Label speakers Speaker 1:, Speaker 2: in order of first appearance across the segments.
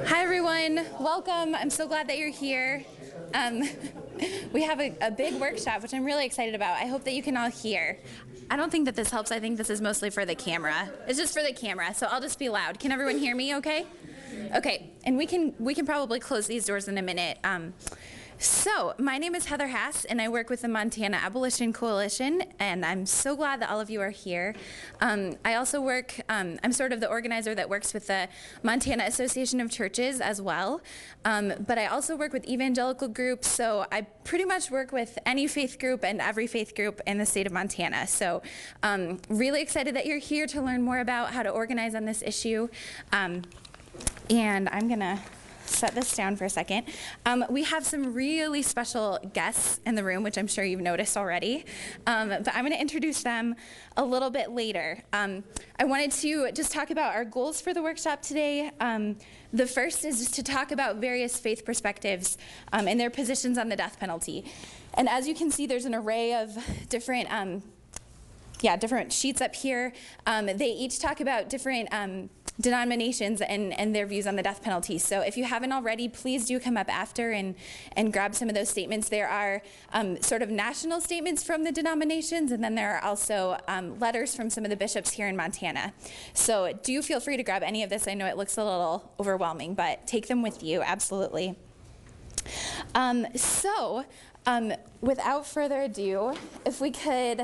Speaker 1: Hi everyone, welcome. I'm so glad that you're here. We have a big workshop, which I'm really excited about. I hope that you can all hear. I don't think that this helps. I think this is mostly for the camera. It's just for the camera, so I'll just be loud. Can everyone hear me okay? Okay, and we can probably close these doors in a minute. So, my name is Heather Hass, and I work with the Montana Abolition Coalition, and I'm so glad that all of you are here. I also work, I'm sort of the organizer that works with the Montana Association of Churches as well, but I also work with evangelical groups, so I pretty much work with any faith group and every faith group in the state of Montana. So, really excited that you're here to learn more about how to organize on this issue, and I'm gonna set this down for a second. We have some really special guests in the room, which I'm sure you've noticed already, but I'm going to introduce them a little bit later. I wanted to just talk about our goals for the workshop today. The first is just to talk about various faith perspectives and their positions on the death penalty. And as you can see, there's an array of different different sheets up here. They each talk about different denominations and their views on the death penalty. So if you haven't already, please do come up after and grab some of those statements. There are sort of national statements from the denominations, and then there are also letters from some of the bishops here in Montana. So do feel free to grab any of this. I know it looks a little overwhelming, but take them with you, absolutely. Without further ado, if we could,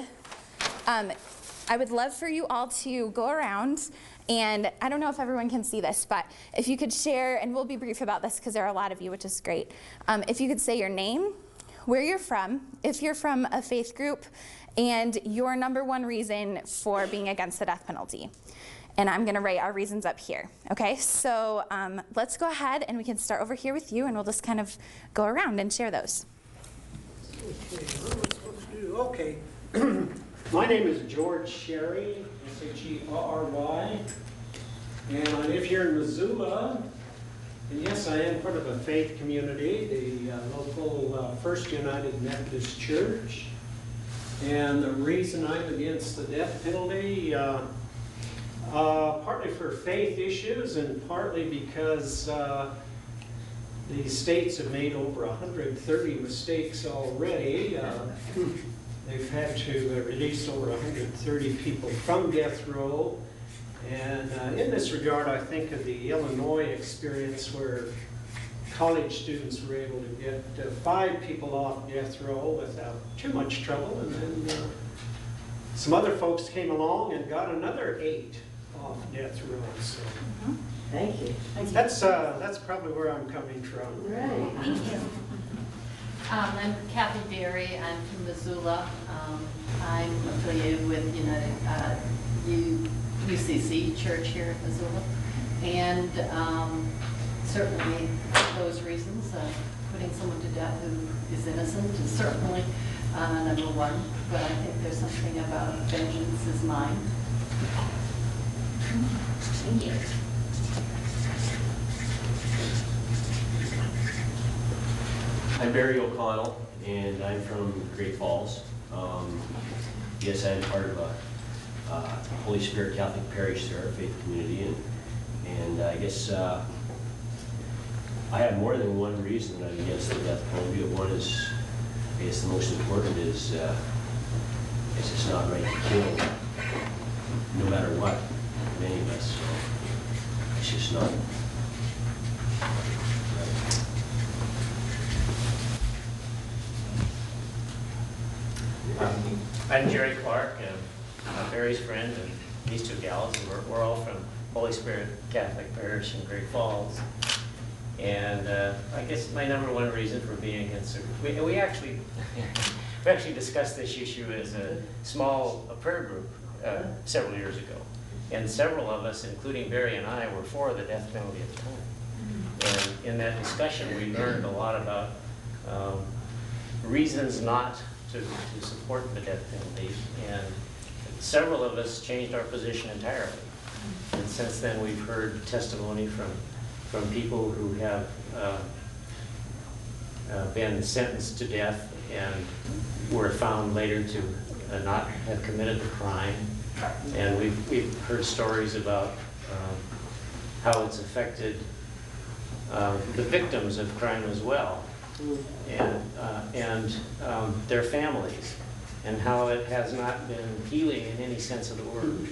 Speaker 1: I would love for you all to go around, and I don't know if everyone can see this, but if you could share, and we'll be brief about this because there are a lot of you, which is great. If you could say your name, where you're from, if you're from a faith group, and your #1 reason for being against the death penalty. And I'm going to write our reasons up here. Okay, so let's go ahead and we can start over here with you, and we'll just kind of go around and share those.
Speaker 2: Okay. My name is George Sherry, S-H-E-R-R-Y, and I live here in Missoula. And yes, I am part of a faith community, the local First United Methodist Church. And the reason I'm against the death penalty, partly for faith issues and partly because the states have made over 130 mistakes already. They've had to release over 130 people from death row. And in this regard, I think of the Illinois experience where college students were able to get 5 people off death row without too much trouble. And then some other folks came along and got another 8 off death row. So.
Speaker 3: Thank you.
Speaker 2: That's probably where I'm coming from.
Speaker 3: Right.
Speaker 4: Thank you. I'm Kathy Berry. I'm from Missoula. I'm affiliated with UCC Church here in Missoula. And certainly those reasons, putting someone to death who is innocent is certainly #1. But I think there's something about vengeance is mine. Thank you.
Speaker 5: I'm Barry O'Connell, and I'm from Great Falls. Yes, I'm part of a Holy Spirit Catholic parish there, a faith community, and I guess I have more than one reason that I'm against the death penalty. One is, I guess the most important is it's just not right to kill, no matter what, many of us. So it's just not.
Speaker 6: I'm Jerry Clark, and I'm Barry's friend, and these two gals, and we're all from Holy Spirit Catholic Parish in Great Falls. And I guess my number one reason for being against it, we actually discussed this issue as a small prayer group several years ago. And several of us, including Barry and I, were for the death penalty at the time. And in that discussion, we learned a lot about reasons not to support the death penalty. And several of us changed our position entirely. And since then, we've heard testimony from people who have been sentenced to death and were found later to not have committed the crime. And we've heard stories about how it's affected the victims of crime as well, and their families, and how it has not been healing in any sense of the word.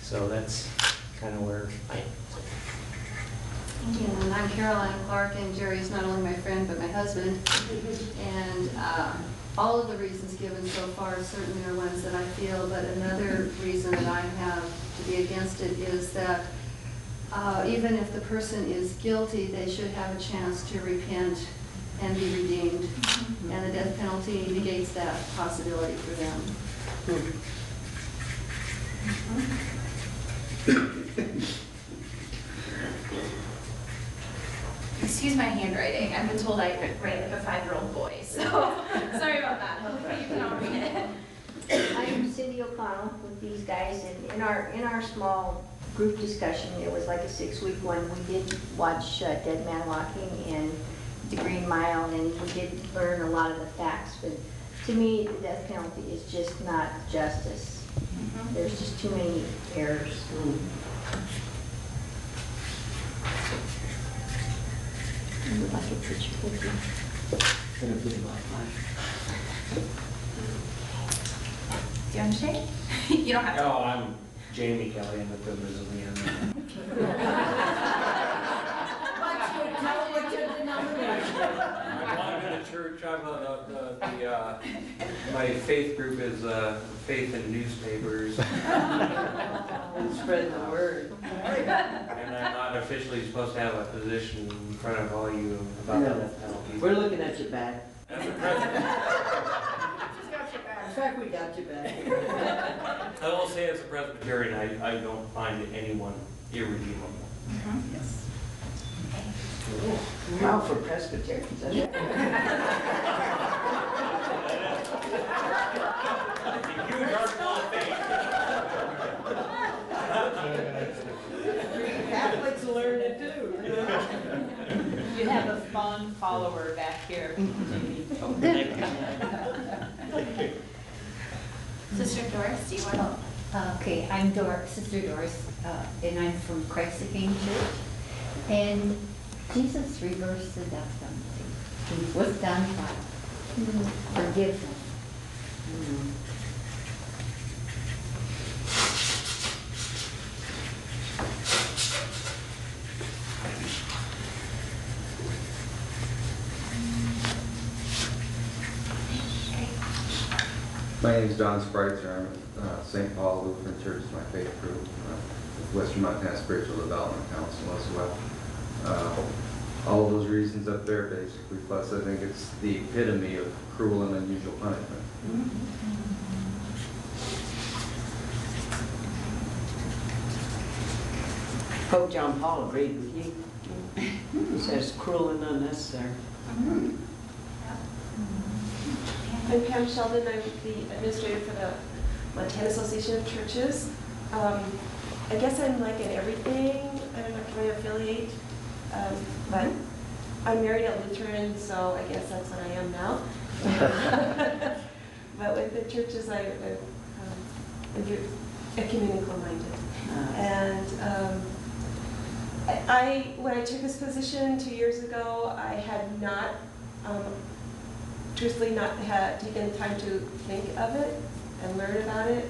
Speaker 6: So that's kind of where I am.
Speaker 4: And I'm Caroline Clark, and Jerry is not only my friend but my husband. And all of the reasons given so far certainly are ones that I feel, but another reason that I have to be against it is that even if the person is guilty, they should have a chance to repent and be redeemed. And the death penalty negates that possibility for them.
Speaker 1: Excuse my handwriting. I've been told I write like a 5-year-old boy, so sorry about that. Hopefully you can all read it.
Speaker 3: I'm Cindy O'Connell with these guys, and in our small group discussion, it was like a 6-week one. We did watch Dead Man Walking and The Green Mile, and we did learn a lot of the facts, but to me, the death penalty is just not justice. There's just too many errors. I would like a picture with you.
Speaker 1: Do you understand? You don't have to.
Speaker 7: Oh, I'm Jamie Kelly. I'm with the Brazilian. I belong to the church. My faith group is Faith in Newspapers.
Speaker 4: Spread the word.
Speaker 7: And I'm not officially supposed to have a position in front of all you about the death penalty.
Speaker 8: We're looking at your back.
Speaker 7: As a president,
Speaker 8: In fact, we got your back.
Speaker 7: I will say as a Presbyterian, I don't find anyone irredeemable.
Speaker 1: Yes.
Speaker 8: Wow, for Presbyterians.
Speaker 7: Huge article of faith.
Speaker 8: Catholics learn it too.
Speaker 9: You have a fun follower back here.
Speaker 1: Sister Doris, do you want to?
Speaker 3: Okay, I'm Sister Doris, and I'm from Christ the King Church. And Jesus reversed the death penalty. He was done by forgive them.
Speaker 10: My name is Don Spreitzer. I'm St. Paul Lutheran Church is my faith group. Western Montana Spiritual Development Council as well. All those reasons up there basically, plus I think it's the epitome of cruel and unusual punishment.
Speaker 8: Pope John Paul agreed with you. He says cruel and unnecessary.
Speaker 11: I'm Pam Sheldon. I'm the administrator for the Montana Association of Churches. I guess I'm like in everything. I don't know, can I affiliate? But I'm married a Lutheran, so I guess that's what I am now. But with the churches, I'm ecumenical minded. And when I took this position 2 years ago, I had not, truthfully not had taken the time to think of it and learn about it.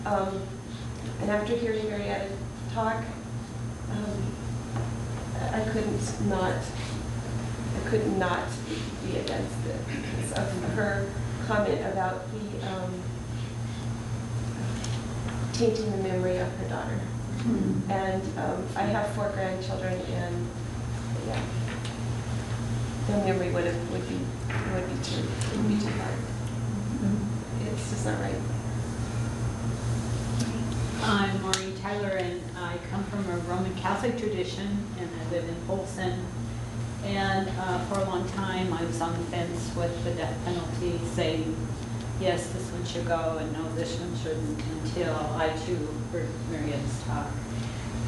Speaker 11: And after hearing Marietta talk, I could not be against it because of her comment about the tainting the memory of her daughter. And I have 4 grandchildren, and yeah, then we would be too hard. It's just not right.
Speaker 9: I'm Maureen Tyler, and I come from a Roman Catholic tradition, and I live in Polson. And for a long time, I was on the fence with the death penalty, saying, yes, this one should go, and no, this one shouldn't, until I too heard Maria's talk.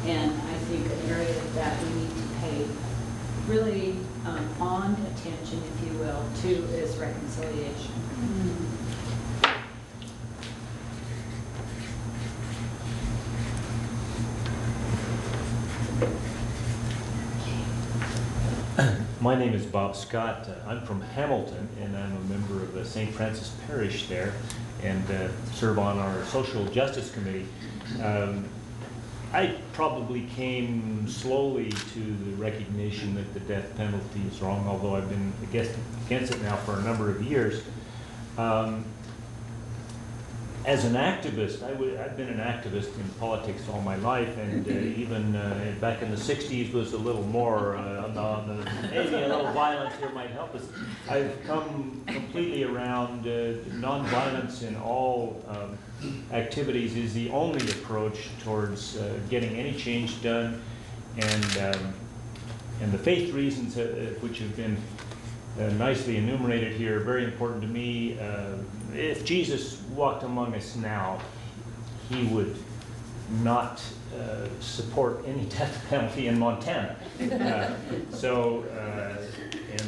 Speaker 9: And I think an area that we need to pay really fond attention, if you will, to is reconciliation.
Speaker 12: My name is Bob Scott. I'm from Hamilton, and I'm a member of the St. Francis Parish there, and serve on our Social Justice Committee. I probably came slowly to the recognition that the death penalty is wrong, although I've been against it now for a number of years. As an activist, I've been an activist in politics all my life, and even back in the 60s was a little more, maybe a little violence here might help us. I've come completely around nonviolence in all activities is the only approach towards getting any change done, and the faith reasons which have been nicely enumerated here are very important to me. If Jesus walked among us now, he would not support any death penalty in Montana. And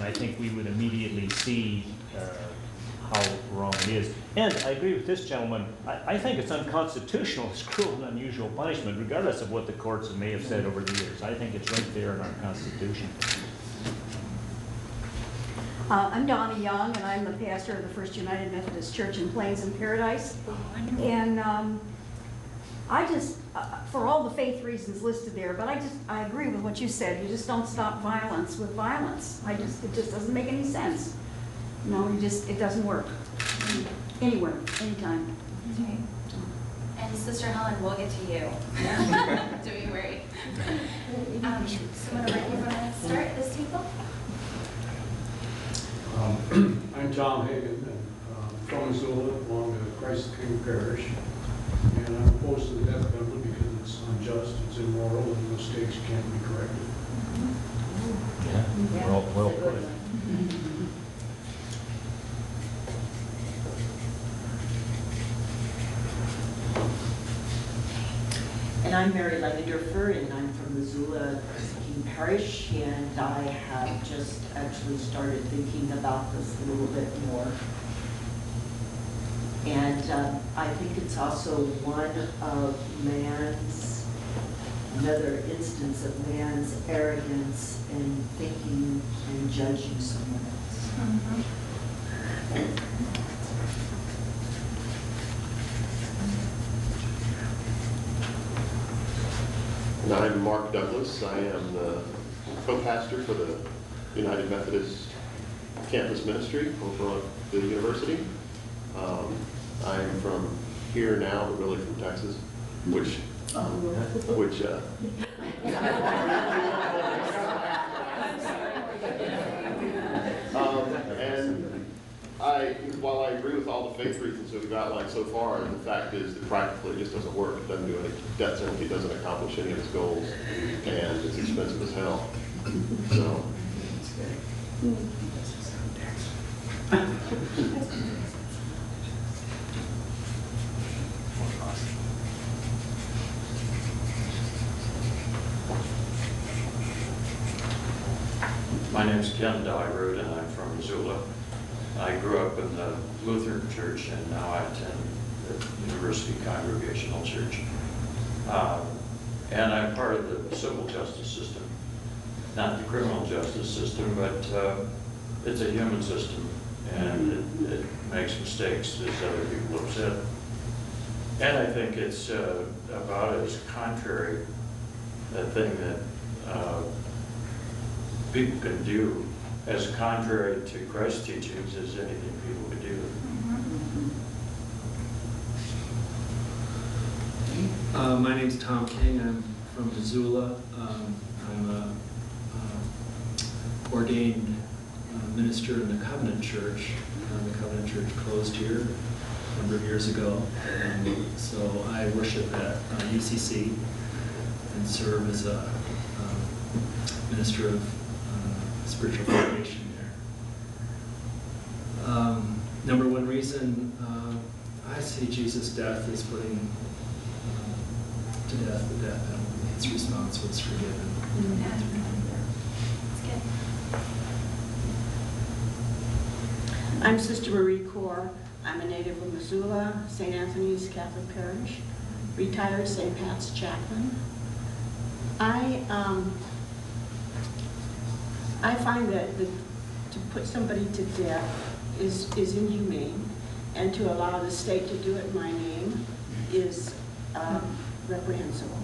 Speaker 12: I think we would immediately see how wrong it is. And I agree with this gentleman. I think it's unconstitutional, it's cruel and unusual punishment, regardless of what the courts may have said over the years. I think it's right there in our Constitution.
Speaker 13: I'm Donna Young, and I'm the pastor of the First United Methodist Church in Plains and Paradise. And I just, for all the faith reasons listed there, but I agree with what you said. You just don't stop violence with violence. It just doesn't make any sense. No, it doesn't work. Anywhere, anytime.
Speaker 1: Okay. And Sister Helen, we'll get to you. Don't be worried. Someone over here want to start at this table?
Speaker 14: I'm Tom Hagan, and from Missoula, along with Christ the King Parish. And I'm opposed to the death penalty because it's unjust, it's immoral, and mistakes can't be corrected.
Speaker 12: Yeah, well put.
Speaker 15: And I'm Mary Langendorfer, and I'm from Missoula, King Parish, and I have just actually started thinking about this a little bit more. And I think it's also one of another instance of man's arrogance in thinking and judging someone else.
Speaker 16: And I'm Mark Douglas. I am the co-pastor for the United Methodist Campus Ministry over at the university. I'm from here now, but really from Texas, and while I agree with all the faith reasons that we've outlined so far, the fact is that practically it just doesn't work. It doesn't do any death penalty, doesn't accomplish any of its goals, and it's expensive as hell. So.
Speaker 17: My name is Ken Dyeroot, and I'm from Missoula. I grew up in the Lutheran Church, and now I attend the University Congregational Church. And I'm part of the civil justice system, not the criminal justice system, but it's a human system, and it makes mistakes, as other people have said. And I think it's about as contrary a thing that people can do as contrary to Christ's teachings as anything people could do.
Speaker 18: My name's Tom King. I'm from Missoula. I'm a ordained minister in the Covenant Church. The Covenant Church closed here a number of years ago. So I worship at UCC and serve as a minister of spiritual formation there. Number one reason I see Jesus' death is putting to death the death penalty. His response was forgiven.
Speaker 15: I'm Sister Marie Core. I'm a native of Missoula, St. Anthony's Catholic Parish, retired St. Pat's chaplain. I find that to put somebody to death is inhumane, and to allow the state to do it in my name is reprehensible.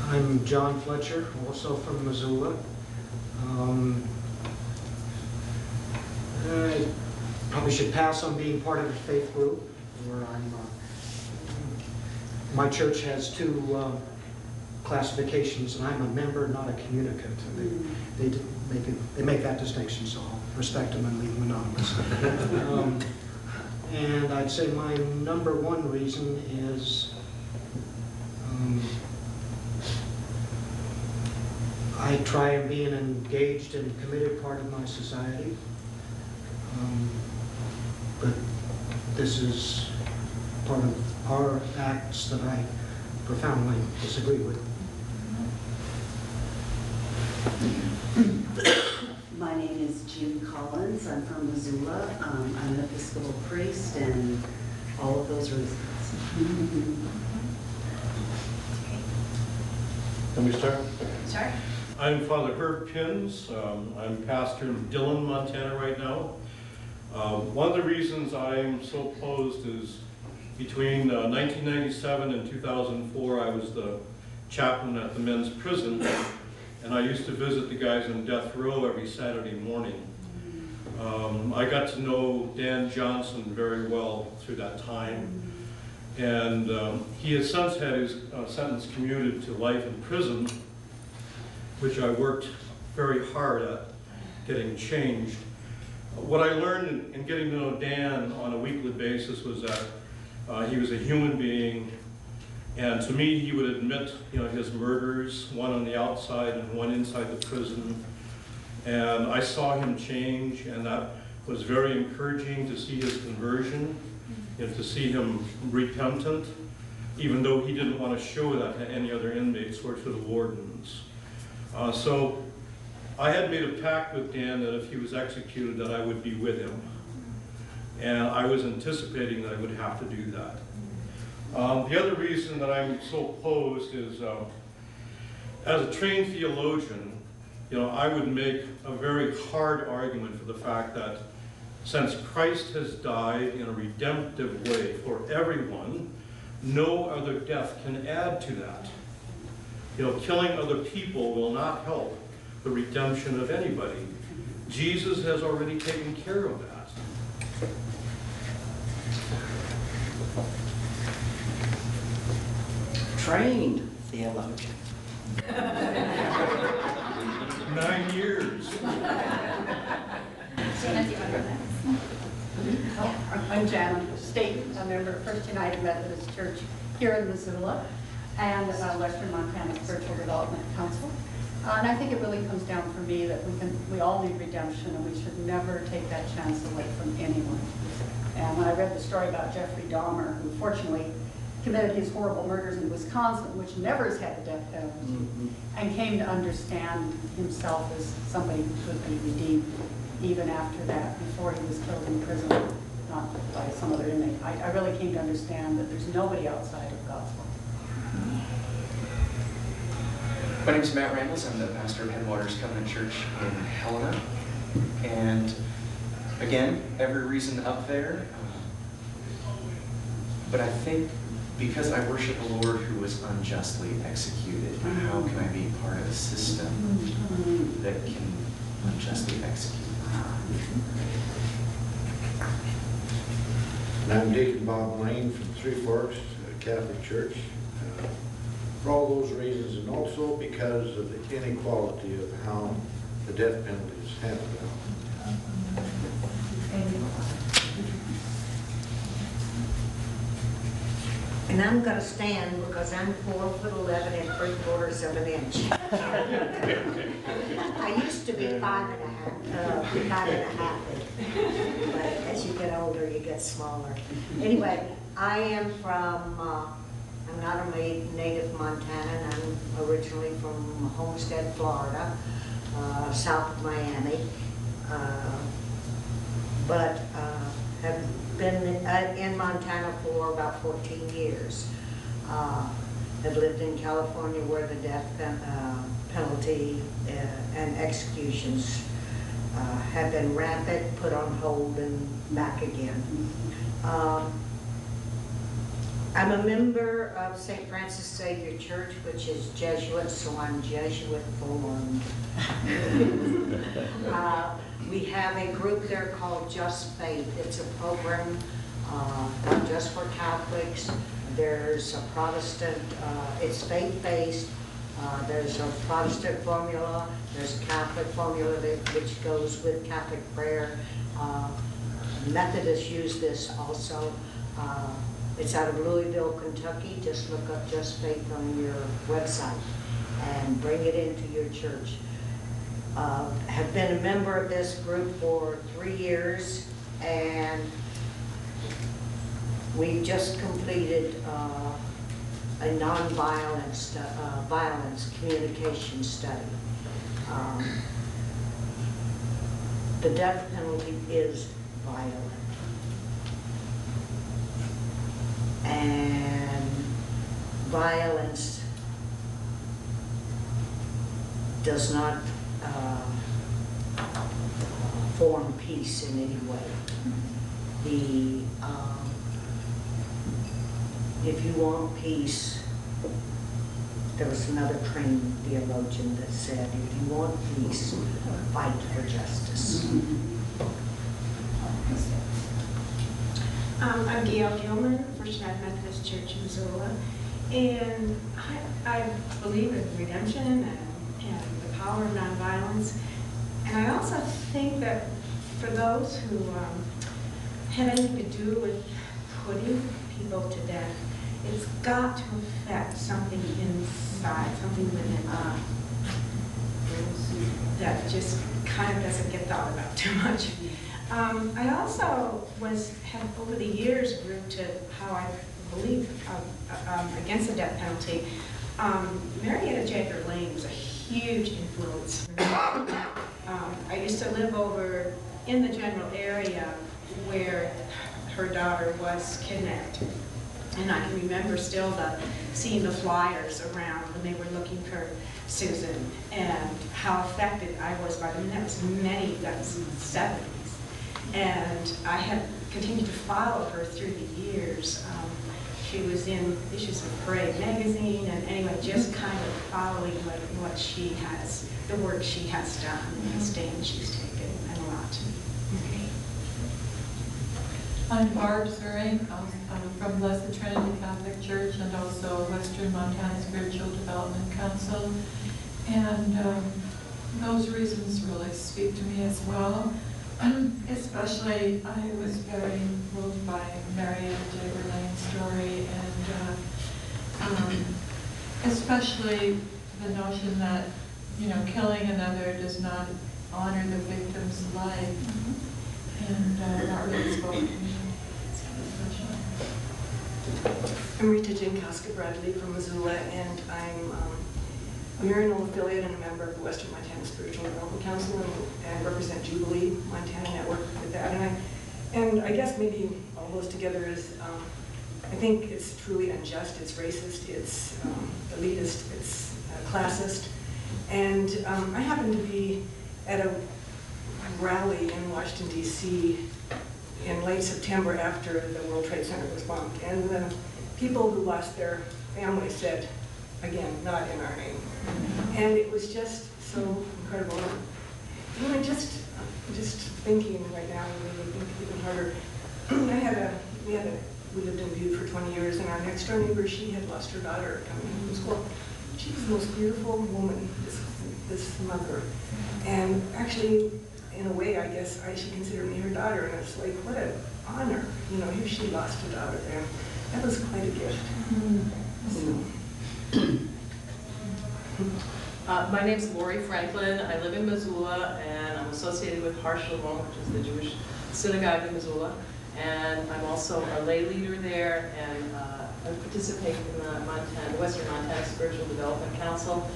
Speaker 19: I'm John Fletcher, also from Missoula. I probably should pass on being part of a faith group, where my church has two classifications, and I'm a member, not a communicant. They make that distinction, so I'll respect them and leave them anonymous. And I'd say my number one reason is I try and be an engaged and committed part of my society. But this is part of our acts that I profoundly disagree with.
Speaker 20: My name is June Collins. I'm from Missoula. I'm an Episcopal priest, and all of those reasons.
Speaker 21: Can we start?
Speaker 1: Sure.
Speaker 21: I'm Father Herb Pins. I'm pastor in Dillon, Montana right now. One of the reasons I'm so opposed is between 1997 and 2004, I was the chaplain at the men's prison, and I used to visit the guys on death row every Saturday morning. I got to know Dan Johnson very well through that time, and he has since had his sentence commuted to life in prison, which I worked very hard at getting changed. What I learned in getting to know Dan on a weekly basis was that he was a human being, and to me he would admit his murders, one on the outside and one inside the prison. And I saw him change, and that was very encouraging to see his conversion and to see him repentant, even though he didn't want to show that to any other inmates or to the wardens. So I had made a pact with Dan that if he was executed, that I would be with him. And I was anticipating that I would have to do that. The other reason that I'm so opposed is, as a trained theologian, I would make a very hard argument for the fact that since Christ has died in a redemptive way for everyone, no other death can add to that. Killing other people will not help the redemption of anybody. Jesus has already taken care of that.
Speaker 8: Trained theologian.
Speaker 21: 9 years.
Speaker 22: I'm Jan State, a member of First United Methodist Church here in Missoula and Western Montana Spiritual Development Council. And I think it really comes down for me that we all need redemption, and we should never take that chance away from anyone. And when I read the story about Jeffrey Dahmer, who fortunately committed his horrible murders in Wisconsin, which never has had the death penalty, and came to understand himself as somebody who could be redeemed even after that, before he was killed in prison, not by some other inmate. I really came to understand that there's nobody outside of God's will.
Speaker 23: My name is Matt Randles. I'm the pastor of Headwaters Covenant Church in Helena. And again, every reason up there. But I think because I worship a Lord who was unjustly executed, how can I be part of a system that can unjustly execute?
Speaker 24: And I'm Deacon Bob Lane from Three Forks Catholic Church.
Speaker 2: for all those reasons, and also because of the inequality of how the death penalty is handled now.
Speaker 5: And I'm going to stand because I'm 4'11" and 3/4 of an inch. I used to be 5'1", but as you get older, you get smaller. Anyway, I am from, I'm not a native Montanan. I'm originally from Homestead, Florida, south of Miami, but have been in Montana for about 14 years. Have lived in California where the death penalty and executions have been rampant, put on hold, and back again. I'm a member of St. Francis Xavier Church, which is Jesuit, so I'm Jesuit formed. We have a group there called Just Faith. It's a program not just for Catholics. There's a Protestant, it's faith-based. There's a Protestant formula. There's a Catholic formula which goes with Catholic prayer. Methodists use this also. It's out of Louisville, Kentucky. Just look up Just Faith on your website and bring it into your church. Have been a member of this group for 3 years, and we just completed a nonviolence violence communication study. The death penalty is violent. And violence does not form peace in any way. If you want peace, there was another trained theologian that said, if you want peace, fight for justice.
Speaker 11: I'm Gail Gilman, First United Methodist Church in Missoula, and I believe in redemption and the power of nonviolence. And I also think that for those who have anything to do with putting people to death, it's got to affect something inside, something within that just kind of doesn't get thought about too much. I also have over the years grew to how I believe against the death penalty. Marietta Jager Lane was a huge influence. I used to live over in the general area where her daughter was kidnapped. And I can remember still seeing the flyers around when they were looking for Susan and how affected I was by them. And that was that was in the 70s. And I have continued to follow her through the years. She was in issues of Parade magazine, and anyway, just kind of following what she has, the work she has done, and the stand she's taken, and a lot to me.
Speaker 6: I'm Barb Zuring. I'm from Blessed Trinity Catholic Church and also Western Montana Spiritual Development Council. And those reasons really speak to me as well. Especially, I was very moved by Marietta Jager Lane's story, and especially the notion that, killing another does not honor the victim's life. And that really spoke to me.
Speaker 24: I'm Rita Jankowska Bradley from Missoula, and I'm a Maryknoll affiliate and a member of the Western Montana Spiritual Development Council and represent Jubilee Montana Network with that. And I guess maybe all those together is, I think it's truly unjust, it's racist, it's elitist, it's classist. And I happened to be at a rally in Washington, D.C. in late September after the World Trade Center was bombed. And the people who lost their families said, again, not in our name. And it was just so incredible. Just thinking right now, maybe think even harder. We had a we lived in Butte for 20 years, and our next door neighbor, she had lost her daughter coming home from school. She was the most beautiful woman, this mother. And actually, in a way, I guess, she considered me her daughter, and it's like, what an honor. You know, here she lost her daughter there. That was quite a gift.
Speaker 3: My name's Lori Franklin. I live in Missoula, and I'm associated with Har Shalom, which is the Jewish synagogue in Missoula. And I'm also a lay leader there, and I participate in the Western Montana Spiritual Development Council.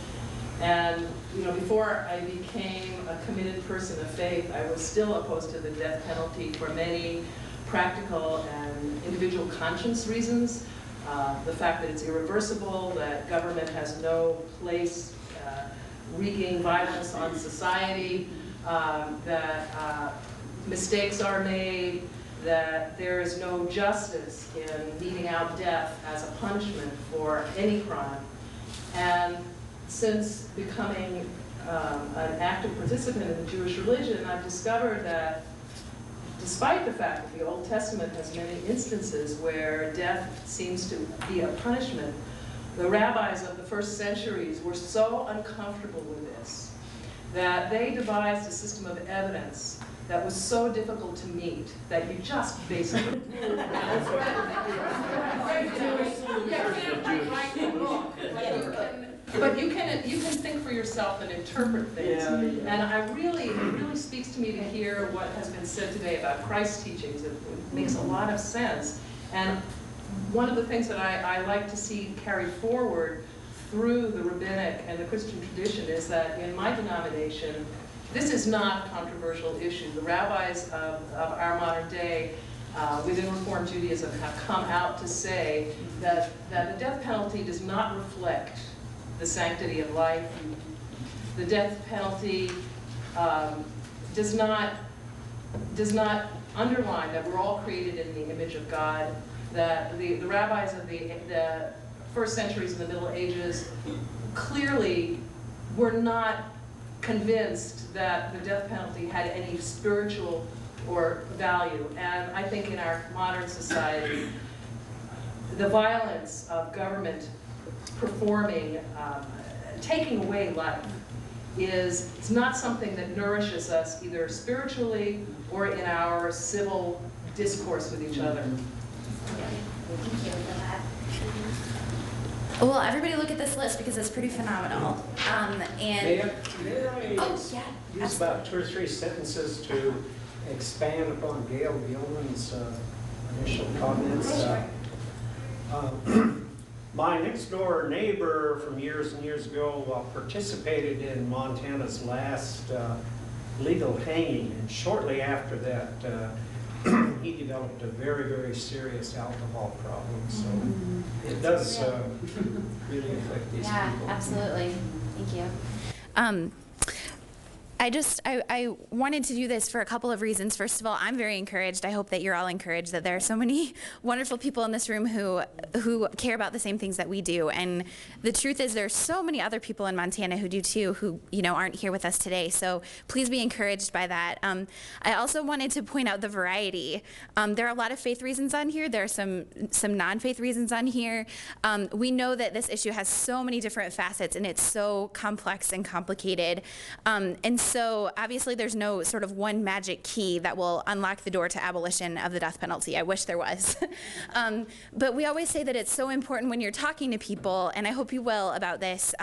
Speaker 3: And you know, before I became a committed person of faith, I was still opposed to the death penalty for many practical and individual conscience reasons. The fact that it's irreversible, that government has no place wreaking violence on society, that mistakes are made, that there is no justice in meting out death as a punishment for any crime. And since becoming an active participant in the Jewish religion, I've discovered that despite the fact that the Old Testament has many instances where death seems to be a punishment, the rabbis of the first centuries were so uncomfortable with this that they devised a system of evidence that was so difficult to meet that you just basically but you can think for yourself and interpret things. And it really speaks to me to hear what has been said today about Christ's teachings. It makes a lot of sense. And one of the things that I like to see carried forward through the rabbinic and the Christian tradition is that in my denomination, this is not a controversial issue. The rabbis of our modern day within Reform Judaism have come out to say that the death penalty does not reflect the sanctity of life. The death penalty does not underline that we're all created in the image of God, that the rabbis of the first centuries and the Middle Ages clearly were not convinced that the death penalty had any spiritual or value. And I think in our modern society, the violence of government performing, taking away life, it's not something that nourishes us either spiritually or in our civil discourse with each other.
Speaker 1: Thank you for that. Well, everybody look at this list because it's pretty phenomenal.
Speaker 19: May I use about 2 or 3 sentences to expand upon Gail Gilman's initial comments? My next door neighbor from years and years ago participated in Montana's last legal hanging, and shortly after that he developed a very, very serious alcohol problem. So it does really affect these people.
Speaker 1: Yeah, absolutely. Thank you. I wanted to do this for a couple of reasons. First of all, I'm very encouraged. I hope that you're all encouraged that there are so many wonderful people in this room who care about the same things that we do. And the truth is there's so many other people in Montana who do too, who aren't here with us today. So please be encouraged by that. I also wanted to point out the variety. There are a lot of faith reasons on here. There are some non-faith reasons on here. We know that this issue has so many different facets and it's so complex and complicated. And so obviously there's no sort of one magic key that will unlock the door to abolition of the death penalty. I wish there was. But we always say that it's so important when you're talking to people, and I hope you will about this,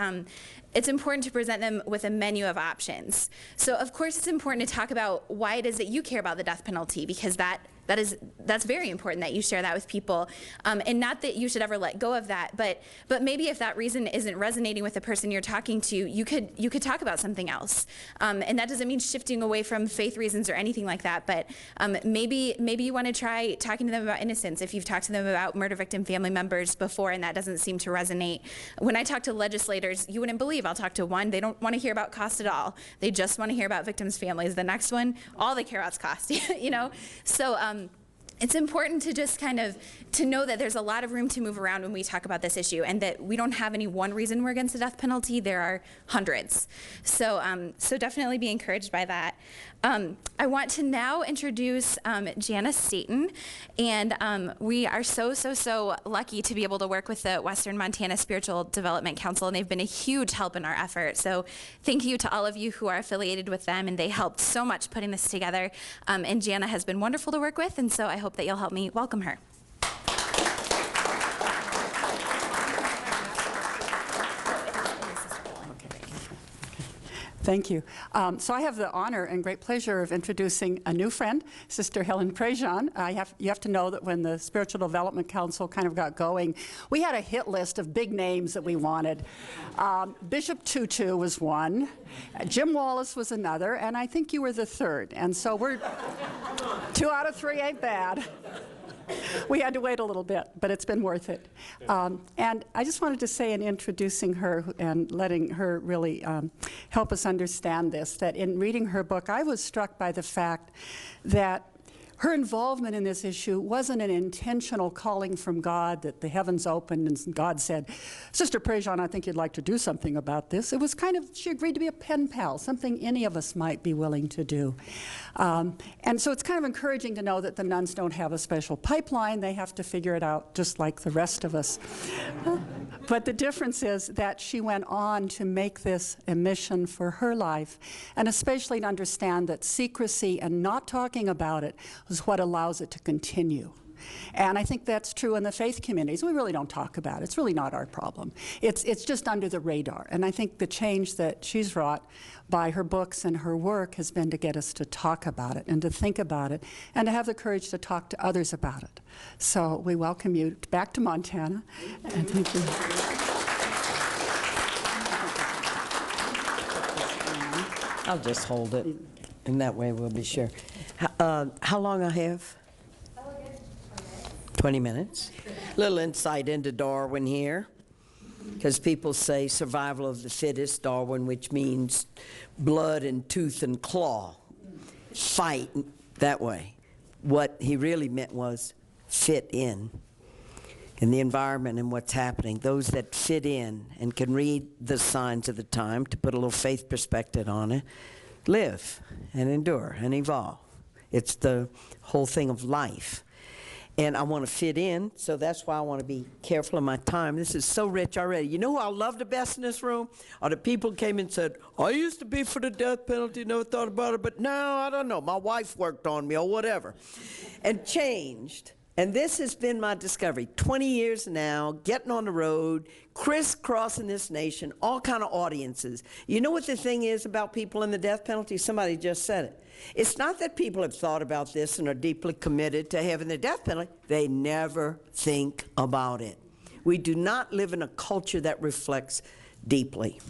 Speaker 1: it's important to present them with a menu of options. So of course it's important to talk about why it is that you care about the death penalty, because that's very important that you share that with people, and not that you should ever let go of that, but maybe if that reason isn't resonating with the person you're talking to, you could talk about something else, and that doesn't mean shifting away from faith reasons or anything like that, but maybe you want to try talking to them about innocence if you've talked to them about murder victim family members before and that doesn't seem to resonate. When I talk to legislators, you wouldn't believe I'll talk to one, they don't want to hear about cost at all. They just want to hear about victims' families. The next one, all they care about is cost, So it's important to just kind of to know that there's a lot of room to move around when we talk about this issue, and that we don't have any one reason we're against the death penalty. There are hundreds. So so definitely be encouraged by that. I want to now introduce Janice Staten, and we are so lucky to be able to work with the Western Montana Spiritual Development Council, and they've been a huge help in our effort. So thank you to all of you who are affiliated with them, and they helped so much putting this together. And Jana has been wonderful to work with, and so I hope that you'll help me welcome her.
Speaker 4: Thank you. So I have the honor and great pleasure of introducing a new friend, Sister Helen Prejean. You have to know that when the Spiritual Development Council kind of got going, we had a hit list of big names that we wanted. Bishop Tutu was one, Jim Wallace was another, and I think you were the third. And so we're 2 out of 3 ain't bad. We had to wait a little bit, but it's been worth it. And I just wanted to say in introducing her and letting her really help us understand this, that in reading her book, I was struck by the fact that her involvement in this issue wasn't an intentional calling from God, that the heavens opened and God said, Sister Prejean, I think you'd like to do something about this. It was kind of, she agreed to be a pen pal, something any of us might be willing to do. And so it's kind of encouraging to know that the nuns don't have a special pipeline. They have to figure it out just like the rest of us. But the difference is that she went on to make this a mission for her life, and especially to understand that secrecy and not talking about it is what allows it to continue. And I think that's true in the faith communities. We really don't talk about it. It's really not our problem. It's just under the radar. And I think the change that she's wrought by her books and her work has been to get us to talk about it and to think about it and to have the courage to talk to others about it. So we welcome you back to Montana. And thank you.
Speaker 7: I'll just hold it, and that way we'll be sure. How long I have? 20 minutes. Little insight into Darwin here, because people say survival of the fittest, Darwin, which means blood and tooth and claw, fight that way. What he really meant was fit in the environment and what's happening. Those that fit in and can read the signs of the time, to put a little faith perspective on it, live and endure and evolve. It's the whole thing of life. And I want to fit in, so that's why I want to be careful of my time. This is so rich already. You know who I love the best in this room? Are the people who came and said, I used to be for the death penalty, never thought about it, but now I don't know. My wife worked on me or whatever. And changed. And this has been my discovery. 20 years now, getting on the road, crisscrossing this nation, all kind of audiences. You know what the thing is about people in the death penalty? Somebody just said it. It's not that people have thought about this and are deeply committed to having the death penalty. They never think about it. We do not live in a culture that reflects deeply.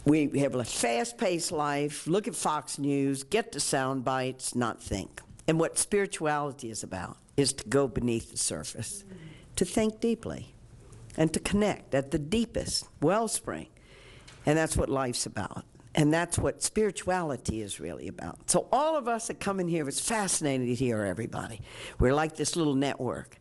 Speaker 7: We have a fast-paced life, look at Fox News, get the sound bites, not think. And what spirituality is about is to go beneath the surface, to think deeply, and to connect at the deepest wellspring. And that's what life's about. And that's what spirituality is really about. So all of us that come in here, it's fascinating to hear everybody. We're like this little network.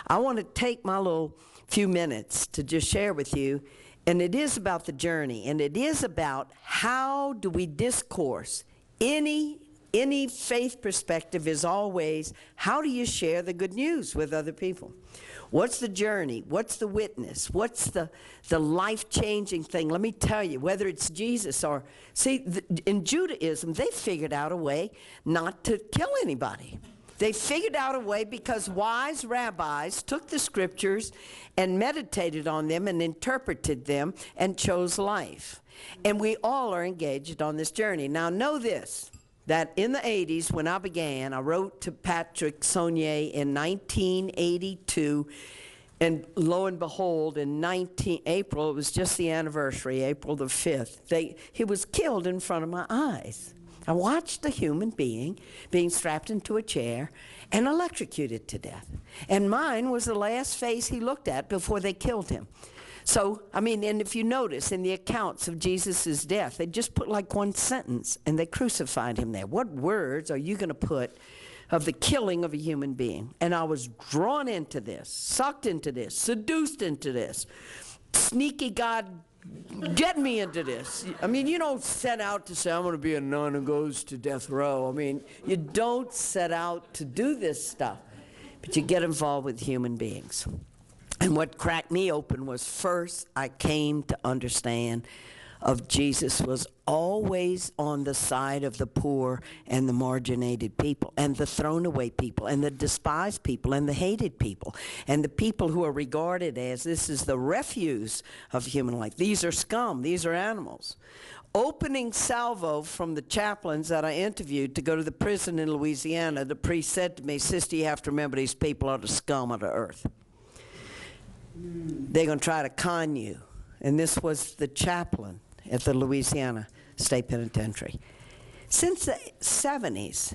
Speaker 7: I want to take my little few minutes to just share with you, and it is about the journey, and it is about how do we discourse. Any faith perspective is always, how do you share the good news with other people? What's the journey? What's the witness? What's the life-changing thing? Let me tell you, whether it's Jesus or, see, in Judaism, they figured out a way not to kill anybody. They figured out a way because wise rabbis took the scriptures and meditated on them and interpreted them and chose life. And we all are engaged on this journey. Now, know this, that in the 80s, when I began, I wrote to Patrick Saunier in 1982, and lo and behold, in April, it was just the anniversary, April the 5th, he was killed in front of my eyes. I watched a human being being strapped into a chair and electrocuted to death. And mine was the last face he looked at before they killed him. So, I mean, and if you notice in the accounts of Jesus' death, they just put like one sentence, and they crucified him there. What words are you going to put of the killing of a human being. And I was drawn into this, sucked into this, seduced into this. Sneaky God, get me into this. I mean, you don't set out to say, I'm going to be a nun who goes to death row. I mean, you don't set out to do this stuff, but you get involved with human beings. And what cracked me open was, first, I came to understand of Jesus was always on the side of the poor and the marginated people and the thrown away people and the despised people and the hated people and the people who are regarded as this is the refuse of human life. These are scum. These are animals. Opening salvo from the chaplains that I interviewed to go to the prison in Louisiana, the priest said to me, "Sister, you have to remember these people are the scum of the earth. They're going to try to con you." And this was the chaplain at the Louisiana State Penitentiary. Since the 70s,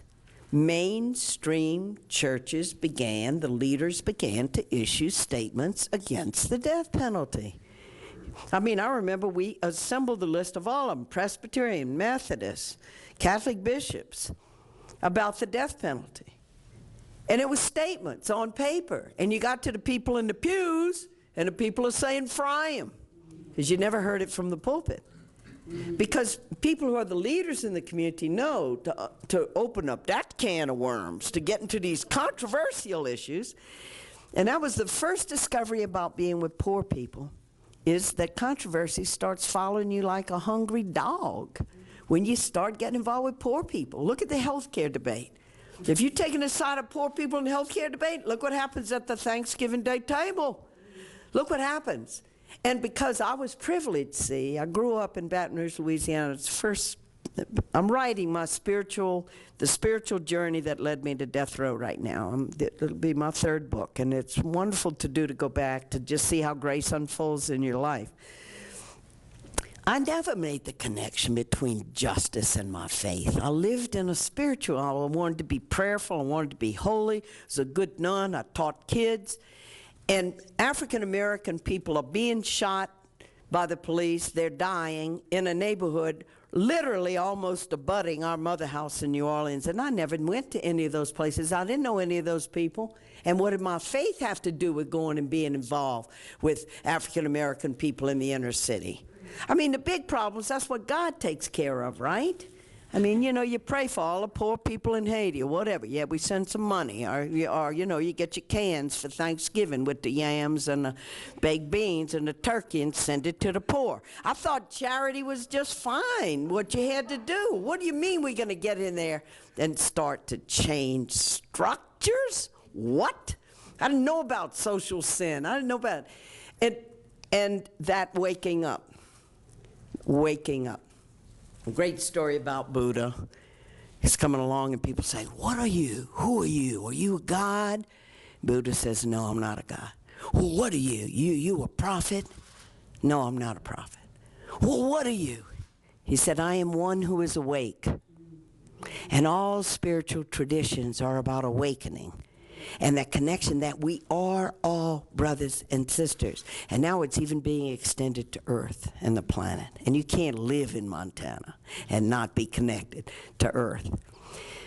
Speaker 7: mainstream churches the leaders began to issue statements against the death penalty. I mean, I remember we assembled the list of all of them, Presbyterian, Methodist, Catholic bishops, about the death penalty. And it was statements on paper. And you got to the people in the pews, and the people are saying, fry him. Because you never heard it from the pulpit. Because people who are the leaders in the community know to open up that can of worms, to get into these controversial issues. And that was the first discovery about being with poor people, is that controversy starts following you like a hungry dog when you start getting involved with poor people. Look at the health care debate. If you're taking the side of poor people in the health care debate, look what happens at the Thanksgiving Day table. Look what happens. And because I was privileged, see, I grew up in Baton Rouge, Louisiana. It's first, I'm writing the spiritual journey that led me to death row right now. It'll be my third book, and it's wonderful to go back to just see how grace unfolds in your life. I never made the connection between justice and my faith. I lived in a spiritual, I wanted to be prayerful, I wanted to be holy, I was a good nun, I taught kids. And African American people are being shot by the police. They're dying in a neighborhood literally almost abutting our mother house in New Orleans. And I never went to any of those places. I didn't know any of those people. And what did my faith have to do with going and being involved with African American people in the inner city? I mean, the big problems, that's what God takes care of, right? I mean, you know, you pray for all the poor people in Haiti or whatever. Yeah, we send some money. Or you know, you get your cans for Thanksgiving with the yams and the baked beans and the turkey and send it to the poor. I thought charity was just fine, what you had to do. What do you mean we're going to get in there and start to change structures? What? I didn't know about social sin. I didn't know about it. And that waking up. Waking up. A great story about Buddha. He's coming along and people say, what are you? Who are you? Are you a god? Buddha says, no, I'm not a god. Well, what are you? You a prophet? No, I'm not a prophet. Well, what are you? He said, I am one who is awake. And all spiritual traditions are about awakening. And that connection that we are all brothers and sisters. And now it's even being extended to Earth and the planet. And you can't live in Montana and not be connected to Earth.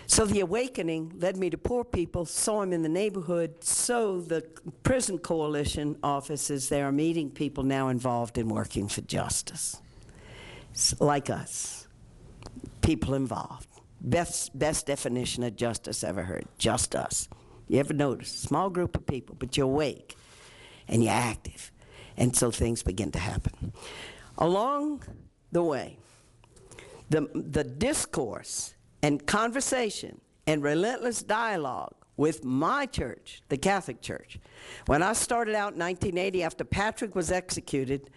Speaker 7: So the awakening led me to poor people, saw them in the neighborhood, so the prison coalition offices, they are meeting people now involved in working for justice. Like us, people involved. Best definition of justice ever heard, just us. You ever notice? Small group of people, but you're awake and you're active. And so things begin to happen. Along the way, the discourse and conversation and relentless dialogue with my church, the Catholic Church. When I started out in 1980 after Patrick was executed,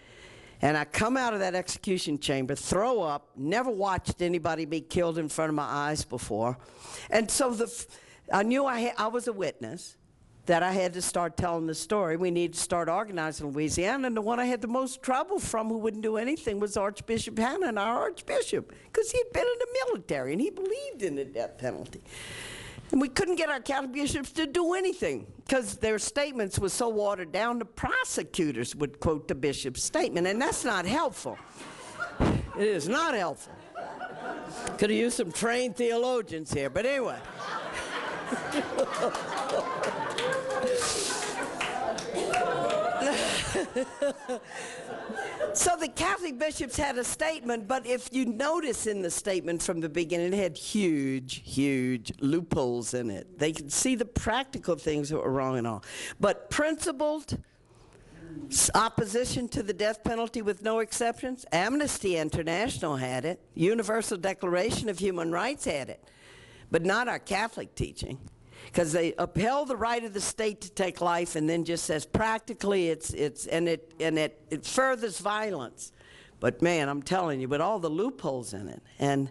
Speaker 7: and I come out of that execution chamber, throw up, never watched anybody be killed in front of my eyes before. And so I knew I was a witness, that I had to start telling the story. We needed to start organizing in Louisiana, and the one I had the most trouble from who wouldn't do anything was Archbishop Hannon, our Archbishop, because he'd been in the military, and he believed in the death penalty. And we couldn't get our Catholic bishops to do anything, because their statements were so watered down, the prosecutors would quote the bishop's statement, and that's not helpful. It is not helpful. Could have used some trained theologians here, but anyway. So the Catholic bishops had a statement, but if you notice in the statement from the beginning, it had huge loopholes in it. They could see the practical things that were wrong and all. But principled opposition to the death penalty with no exceptions, Amnesty International had it, Universal Declaration of Human Rights had it, but not our Catholic teaching. Because they upheld the right of the state to take life, and then just says practically it furthers violence. But man, I'm telling you, with all the loopholes in it. And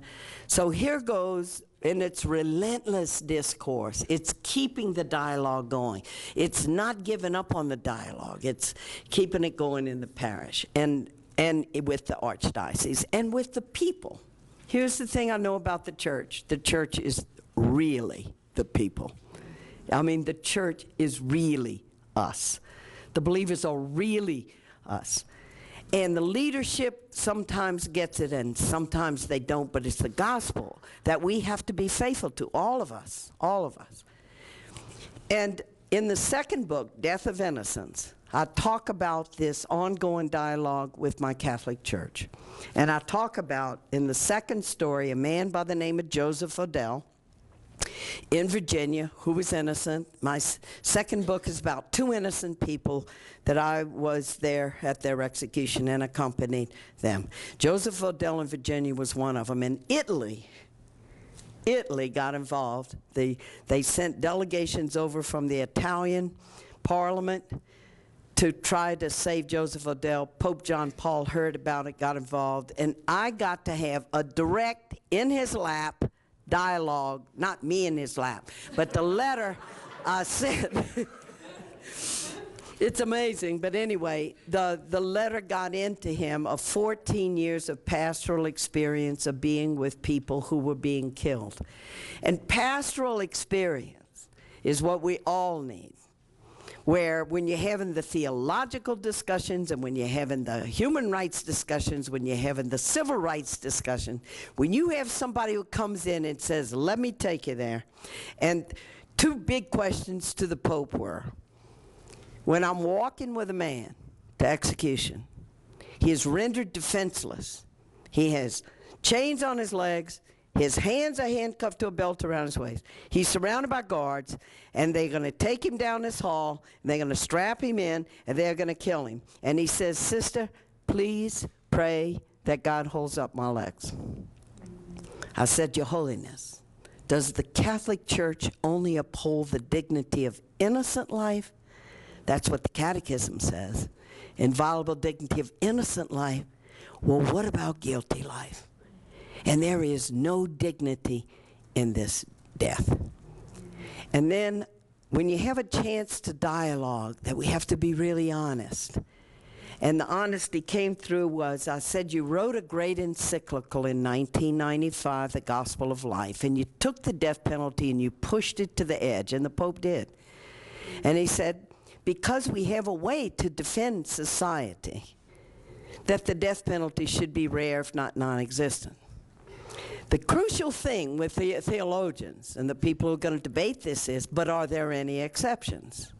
Speaker 7: so here goes, in its relentless discourse, it's keeping the dialogue going. It's not giving up on the dialogue. It's keeping it going in the parish and with the archdiocese and with the people. Here's the thing I know about the church. The church is really the people. I mean, the church is really us. The believers are really us. And the leadership sometimes gets it and sometimes they don't, but it's the gospel that we have to be faithful to, all of us, all of us. And in the second book, Death of Innocence, I talk about this ongoing dialogue with my Catholic Church. And I talk about, in the second story, a man by the name of Joseph Odell in Virginia who was innocent. My second book is about two innocent people that I was there at their execution and accompanied them. Joseph Odell in Virginia was one of them. In Italy got involved. They sent delegations over from the Italian Parliament to try to save Joseph Odell. Pope John Paul heard about it, got involved, and I got to have a direct, in his lap, dialogue, not me in his lap, but the letter I sent. It's amazing, but anyway, the letter got into him of 14 years of pastoral experience of being with people who were being killed. And pastoral experience is what we all need, where when you're having the theological discussions and when you're having the human rights discussions, when you're having the civil rights discussion, when you have somebody who comes in and says, let me take you there. And two big questions to the Pope were, when I'm walking with a man to execution, he is rendered defenseless. He has chains on his legs. His hands are handcuffed to a belt around his waist. He's surrounded by guards, and they're going to take him down this hall, and they're going to strap him in, and they're going to kill him. And he says, sister, please pray that God holds up my legs. I said, Your Holiness, does the Catholic Church only uphold the dignity of innocent life? That's what the Catechism says. Inviolable dignity of innocent life. Well, what about guilty life? And there is no dignity in this death. And then when you have a chance to dialogue, that we have to be really honest. And the honesty came through was, I said, you wrote a great encyclical in 1995, The Gospel of Life, and you took the death penalty and you pushed it to the edge, and the Pope did. And he said, because we have a way to defend society, that the death penalty should be rare, if not non-existent. The crucial thing with the theologians and the people who are going to debate this is, but are there any exceptions?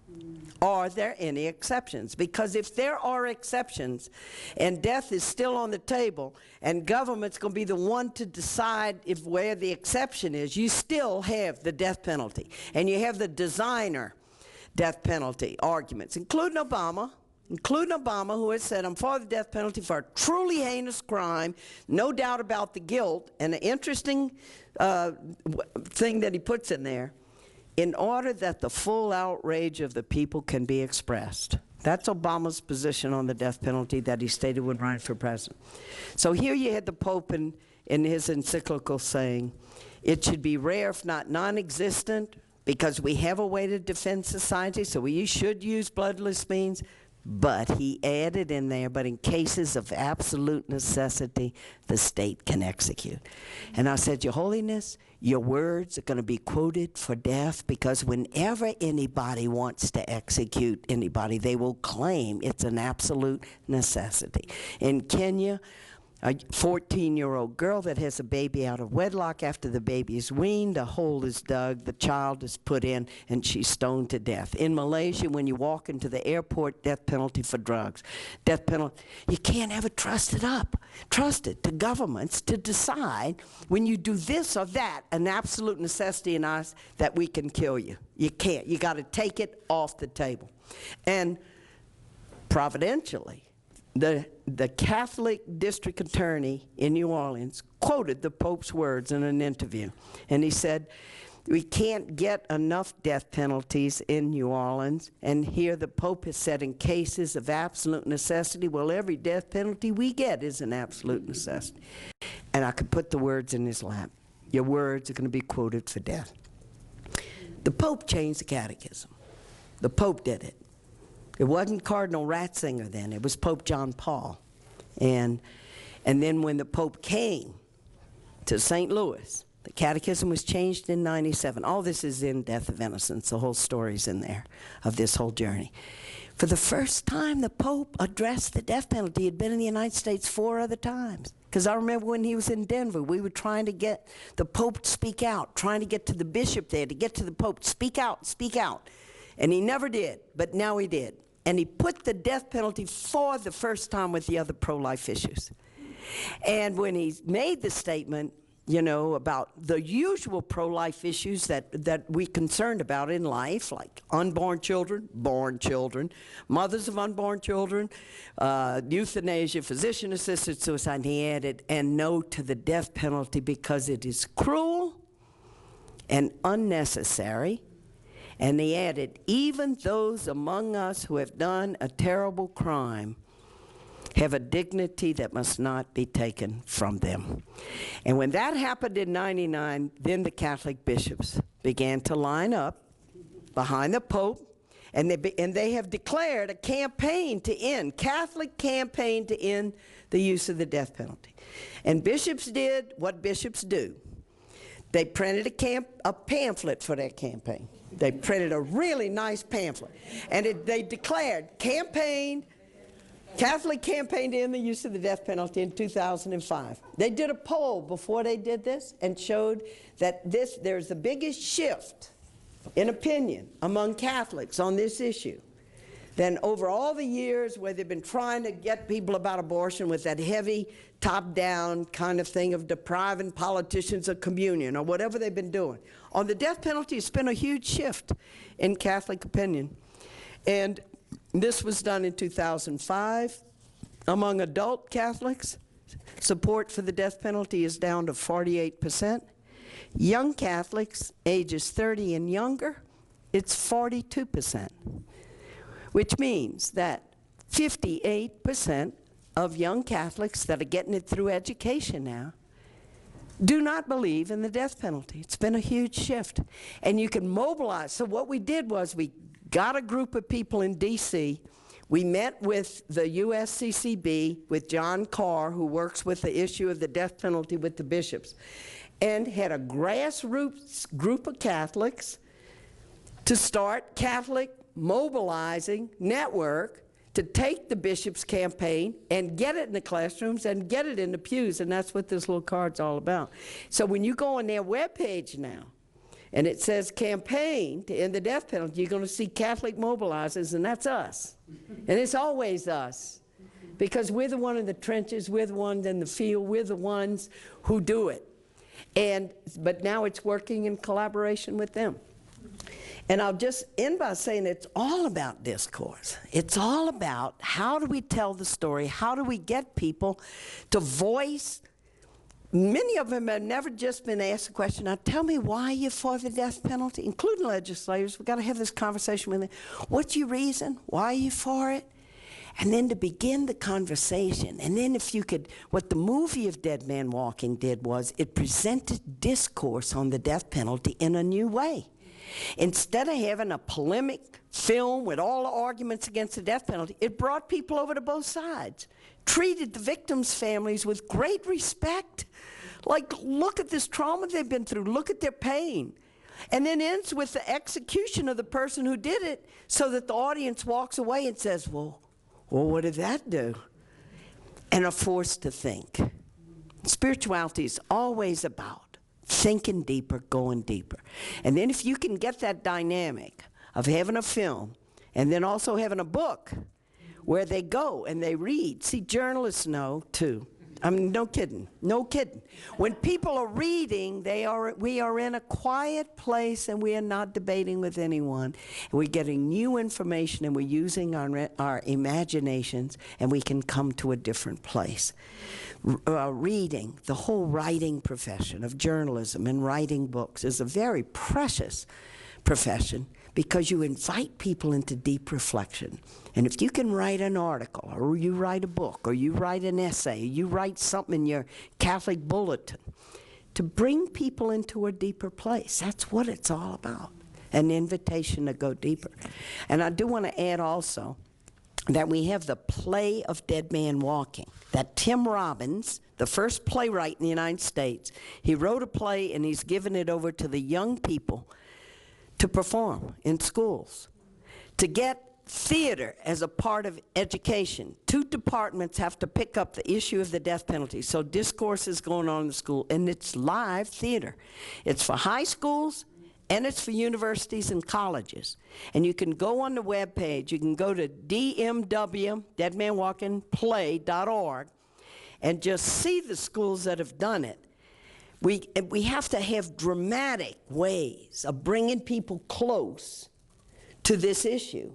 Speaker 7: Are there any exceptions? Because if there are exceptions and death is still on the table and government's going to be the one to decide if where the exception is, you still have the death penalty. And you have the designer death penalty arguments, including Obama, who has said, I'm for the death penalty for a truly heinous crime, no doubt about the guilt. And an interesting thing that he puts in there, in order that the full outrage of the people can be expressed. That's Obama's position on the death penalty that he stated when running for president. So here you had the Pope in his encyclical saying, it should be rare, if not non-existent, because we have a way to defend society, so we should use bloodless means. But he added in there, but in cases of absolute necessity, the state can execute. And I said, Your Holiness, your words are going to be quoted for death, because whenever anybody wants to execute anybody, they will claim it's an absolute necessity. In Kenya, a 14-year-old girl that has a baby out of wedlock. After the baby is weaned, a hole is dug, the child is put in, and she's stoned to death. In Malaysia, when you walk into the airport, death penalty for drugs. Death penalty. You can't ever trust it to governments to decide when you do this or that, an absolute necessity in us that we can kill you. You can't. You got to take it off the table. And providentially, the Catholic district attorney in New Orleans quoted the Pope's words in an interview. And he said, we can't get enough death penalties in New Orleans. And here the Pope has said in cases of absolute necessity, well, every death penalty we get is an absolute necessity. And I could put the words in his lap. Your words are going to be quoted for death. The Pope changed the catechism. The Pope did it. It wasn't Cardinal Ratzinger then. It was Pope John Paul. And then when the Pope came to St. Louis, the catechism was changed in '97. All this is in Death of Innocence. The whole story's in there of this whole journey. For the first time, the Pope addressed the death penalty. He had been in the United States 4 other times. Because I remember when he was in Denver, we were trying to get the Pope to speak out, trying to get to the bishop there, to get to the Pope, speak out, speak out. And he never did, but now he did. And he put the death penalty for the first time with the other pro-life issues. And when he made the statement, you know, about the usual pro-life issues that we concerned about in life, like unborn children, born children, mothers of unborn children, euthanasia, physician-assisted suicide, and he added, and no to the death penalty because it is cruel and unnecessary. And he added, even those among us who have done a terrible crime have a dignity that must not be taken from them. And when that happened in '99, then the Catholic bishops began to line up behind the Pope, and they have declared a campaign to end, Catholic campaign to end the use of the death penalty. And bishops did what bishops do. They printed a pamphlet for that campaign. They printed a really nice pamphlet. And they declared Catholic campaign to end the use of the death penalty in 2005. They did a poll before they did this and showed that there's the biggest shift in opinion among Catholics on this issue than over all the years where they've been trying to get people about abortion with that heavy top-down kind of thing of depriving politicians of communion or whatever they've been doing. On the death penalty, it's been a huge shift in Catholic opinion. And this was done in 2005. Among adult Catholics, support for the death penalty is down to 48%. Young Catholics, ages 30 and younger, it's 42%, which means that 58% of young Catholics that are getting it through education now do not believe in the death penalty. It's been a huge shift. And you can mobilize. So what we did was we got a group of people in D.C. We met with the USCCB, with John Carr, who works with the issue of the death penalty with the bishops, and had a grassroots group of Catholics to start Catholic mobilizing network to take the bishop's campaign and get it in the classrooms and get it in the pews, and that's what this little card's all about. So when you go on their webpage now, and it says campaign to end the death penalty, you're going to see Catholic mobilizers, and that's us. And it's always us. Because we're the one in the trenches, we're the ones in the field, we're the ones who do it. But now it's working in collaboration with them. And I'll just end by saying it's all about discourse. It's all about how do we tell the story, how do we get people to voice. Many of them have never just been asked the question, now tell me why you're for the death penalty, including legislators. We've got to have this conversation with them. What's your reason? Why are you for it? And then to begin the conversation. And then if you could, what the movie of Dead Man Walking did was it presented discourse on the death penalty in a new way. Instead of having a polemic film with all the arguments against the death penalty, it brought people over to both sides, treated the victims' families with great respect. Like, look at this trauma they've been through, look at their pain. And then ends with the execution of the person who did it so that the audience walks away and says, well, what did that do? and are forced to think. Spirituality is always about thinking deeper, going deeper. And then if you can get that dynamic of having a film and then also having a book where they go and they read. See, journalists know too. I mean, no kidding, no kidding. When people are reading, we are in a quiet place and we are not debating with anyone. We're getting new information and we're using our imaginations, and we can come to a different place. Reading, the whole writing profession of journalism and writing books is a very precious profession because you invite people into deep reflection. And if you can write an article, or you write a book, or you write an essay, or you write something in your Catholic bulletin, to bring people into a deeper place, that's what it's all about, an invitation to go deeper. And I do want to add also that we have the play of Dead Man Walking, that Tim Robbins, the first playwright in the United States, he wrote a play and he's given it over to the young people to perform in schools, to get theater as a part of education. Two departments have to pick up the issue of the death penalty. So discourse is going on in the school, and it's live theater. It's for high schools, and it's for universities and colleges. And you can go on the webpage. You can go to DMW, deadmanwalkingplay.org, and just see the schools that have done it. We have to have dramatic ways of bringing people close to this issue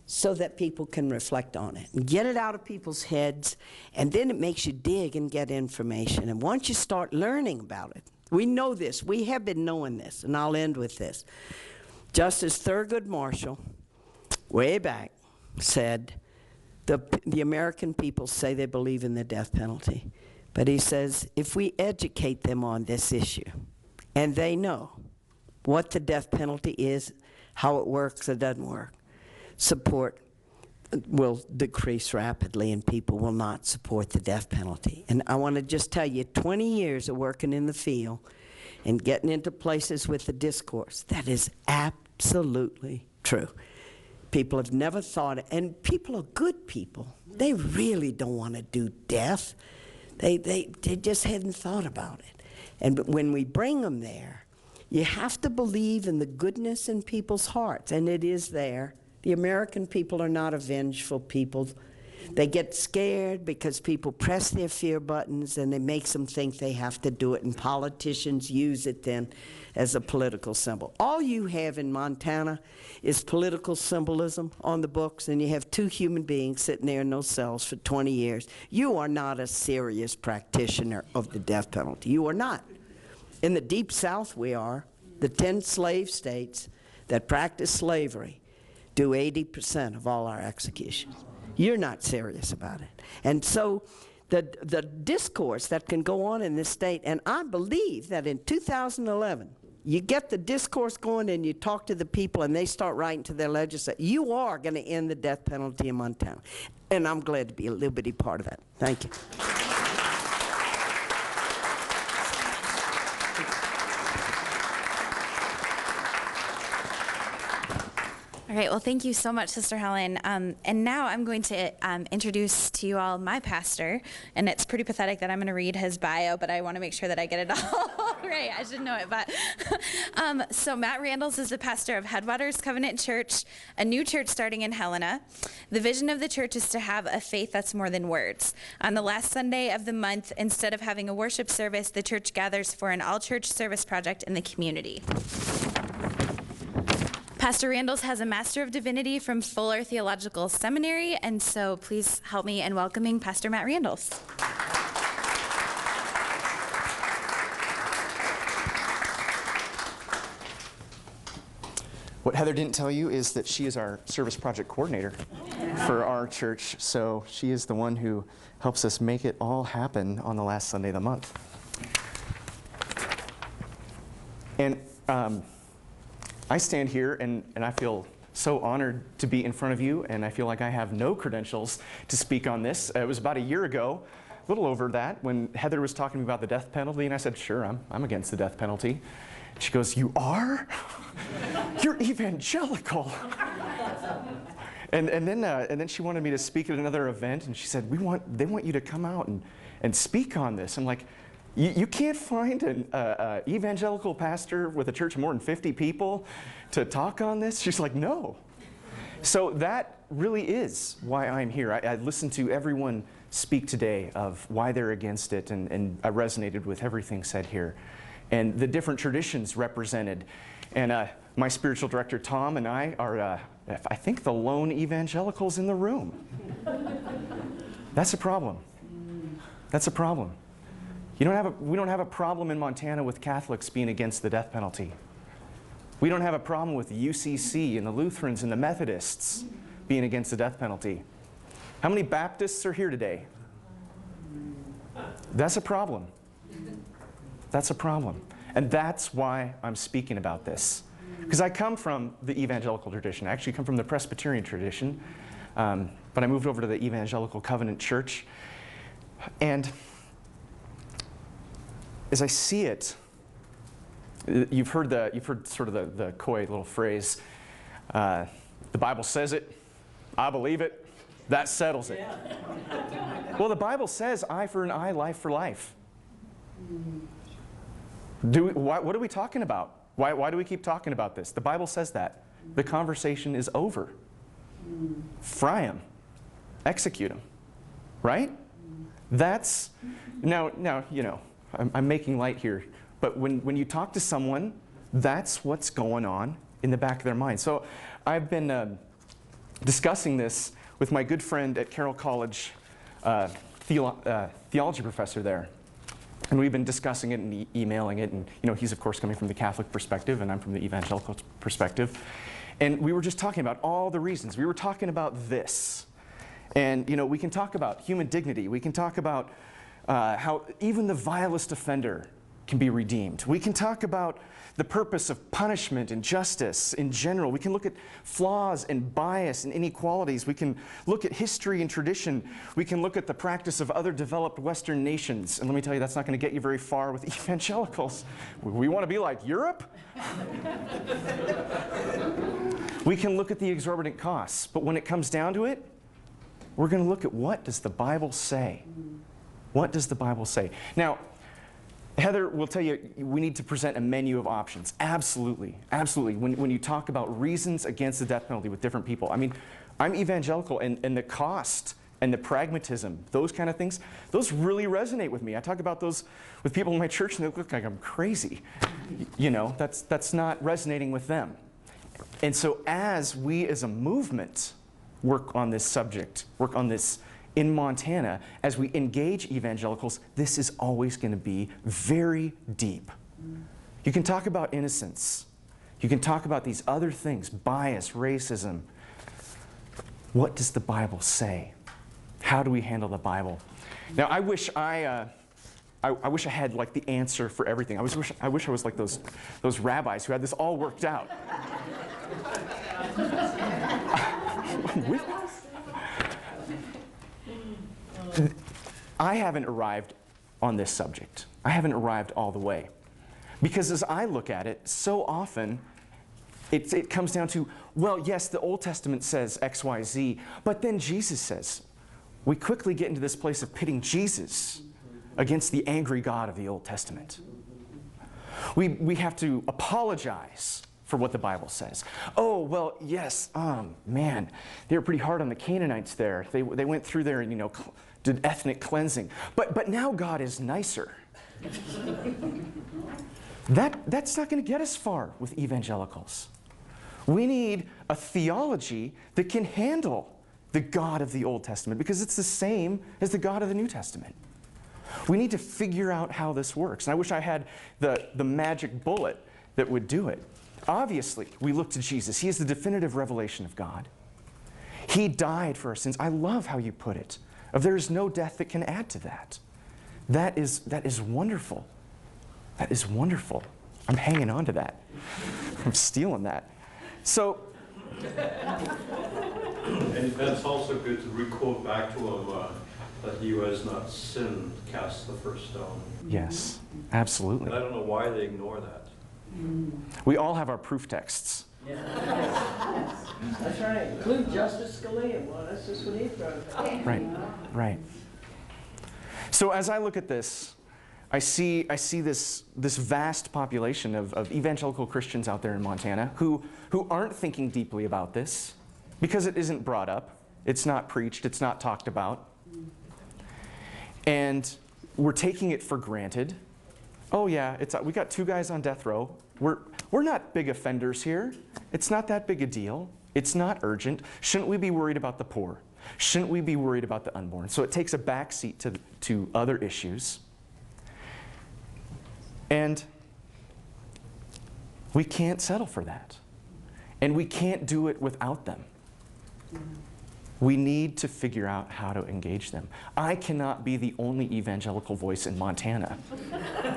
Speaker 7: so that people can reflect on it and get it out of people's heads, and then it makes you dig and get information. And once you start learning about it, we know this, we have been knowing this, and I'll end with this. Justice Thurgood Marshall, way back, said, the American people say they believe in the death penalty. But he says, if we educate them on this issue, and they know what the death penalty is, how it works or doesn't work, support will decrease rapidly and people will not support the death penalty. And I want to just tell you, 20 years of working in the field and getting into places with the discourse, that is absolutely true. People have never thought it, and people are good people. They really don't want to do death. They just hadn't thought about it. And when we bring them there, you have to believe in the goodness in people's hearts, and it is there. The American people are not a vengeful people. They get scared because people press their fear buttons and it makes them think they have to do it, and politicians use it then as a political symbol. All you have in Montana is political symbolism on the books, and you have two human beings sitting there in those cells for 20 years. You are not a serious practitioner of the death penalty. You are not. In the Deep South we are. The 10 slave states that practice slavery do 80% of all our executions. You're not serious about it. And so the discourse that can go on in this state, and I believe that in 2011, you get the discourse going and you talk to the people and they start writing to their legislature, you are going to end the death penalty in Montana. And I'm glad to be a little bitty part of that. Thank you.
Speaker 1: All right, well, thank you so much, Sister Helen. And now I'm going to introduce to you all my pastor. And it's pretty pathetic that I'm going to read his bio, but I want to make sure that I get it all right. I should know it. But so Matt Randalls is the pastor of Headwaters Covenant Church, a new church starting in Helena. The vision of the church is to have a faith that's more than words. On the last Sunday of the month, instead of having a worship service, the church gathers for an all-church service project in the community. Pastor Randalls has a Master of Divinity from Fuller Theological Seminary, and so please help me in welcoming Pastor Matt Randalls.
Speaker 9: What Heather didn't tell you is that she is our service project coordinator for our church, so she is the one who helps us make it all happen on the last Sunday of the month. And I stand here and I feel so honored to be in front of you, and I feel like I have no credentials to speak on this. It was about a year ago, a little over that, when Heather was talking about the death penalty, and I said, sure, I'm against the death penalty. She goes, you are? You're evangelical. And then she wanted me to speak at another event, and she said, they want you to come out and speak on this. I'm like, you can't find an evangelical pastor with a church of more than 50 people to talk on this? She's like, no. So that really is why I'm here. I listened to everyone speak today of why they're against it, and I resonated with everything said here. And the different traditions represented. And my spiritual director, Tom, and I are, I think, the lone evangelicals in the room. That's a problem. That's a problem. We don't have a problem in Montana with Catholics being against the death penalty. We don't have a problem with the UCC and the Lutherans and the Methodists being against the death penalty. How many Baptists are here today? That's a problem. That's a problem. And that's why I'm speaking about this. Because I come from the evangelical tradition. I actually come from the Presbyterian tradition. But I moved over to the Evangelical Covenant Church. And as I see it, you've heard sort of the coy little phrase, the Bible says it, I believe it, that settles it. Well, the Bible says eye for an eye, life for life. What are we talking about? Why do we keep talking about this? The Bible says that. The conversation is over. Fry him. Execute him. Right? That's, now you know, I'm making light here, but when you talk to someone, that's what's going on in the back of their mind. So I've been discussing this with my good friend at Carroll College, theology professor there. And we've been discussing it and emailing it, and you know, he's of course coming from the Catholic perspective, and I'm from the evangelical perspective. And we were just talking about all the reasons. We were talking about this. And you know, we can talk about human dignity. We can talk about how even the vilest offender can be redeemed. We can talk about the purpose of punishment and justice in general. We can look at flaws and bias and inequalities. We can look at history and tradition. We can look at the practice of other developed Western nations. And let me tell you, that's not going to get you very far with evangelicals. We want to be like Europe? We can look at the exorbitant costs. But when it comes down to it, we're going to look at what does the Bible say? What does the Bible say? Now, Heather will tell you we need to present a menu of options. Absolutely, absolutely. When you talk about reasons against the death penalty with different people, I mean, I'm evangelical, and the cost and the pragmatism, those kind of things, those really resonate with me. I talk about those with people in my church, and they look like I'm crazy. You know, that's not resonating with them. And so as we as a movement work on this subject, work on this in Montana, as we engage evangelicals, this is always going to be very deep. You can talk about innocence. You can talk about these other things, bias, racism. What does the Bible say? How do we handle the Bible? Now, I wish I had like the answer for everything. I wish I was like those rabbis who had this all worked out. I haven't arrived on this subject. I haven't arrived all the way. Because as I look at it, so often it comes down to, well, yes, the Old Testament says X, Y, Z, but then Jesus says. We quickly get into this place of pitting Jesus against the angry God of the Old Testament. We have to apologize for what the Bible says. Oh, well, yes, man, they were pretty hard on the Canaanites there. They went through there and, you know, did ethnic cleansing. But now God is nicer. That's not going to get us far with evangelicals. We need a theology that can handle the God of the Old Testament, because it's the same as the God of the New Testament. We need to figure out how this works. And I wish I had the magic bullet that would do it. Obviously, we look to Jesus. He is the definitive revelation of God. He died for our sins. I love how you put it. There is no death that can add to that. That is wonderful. That is wonderful. I'm hanging on to that. I'm stealing that. So,
Speaker 21: and that's also good to re-quote back to him that he who has not sinned cast the first stone.
Speaker 9: yes, absolutely.
Speaker 21: And I don't know why they ignore that.
Speaker 9: We all have our proof texts.
Speaker 8: That's right. Include Justice Scalia. Well, that's just what he throws out.
Speaker 9: Right, right. So as I look at this, I see this vast population of evangelical Christians out there in Montana who aren't thinking deeply about this because it isn't brought up, it's not preached, it's not talked about. And we're taking it for granted. Oh yeah, we got 2 guys on death row. We're not big offenders here. It's not that big a deal. It's not urgent. Shouldn't we be worried about the poor? Shouldn't we be worried about the unborn? So it takes a backseat to other issues. And we can't settle for that. And we can't do it without them. We need to figure out how to engage them. I cannot be the only evangelical voice in Montana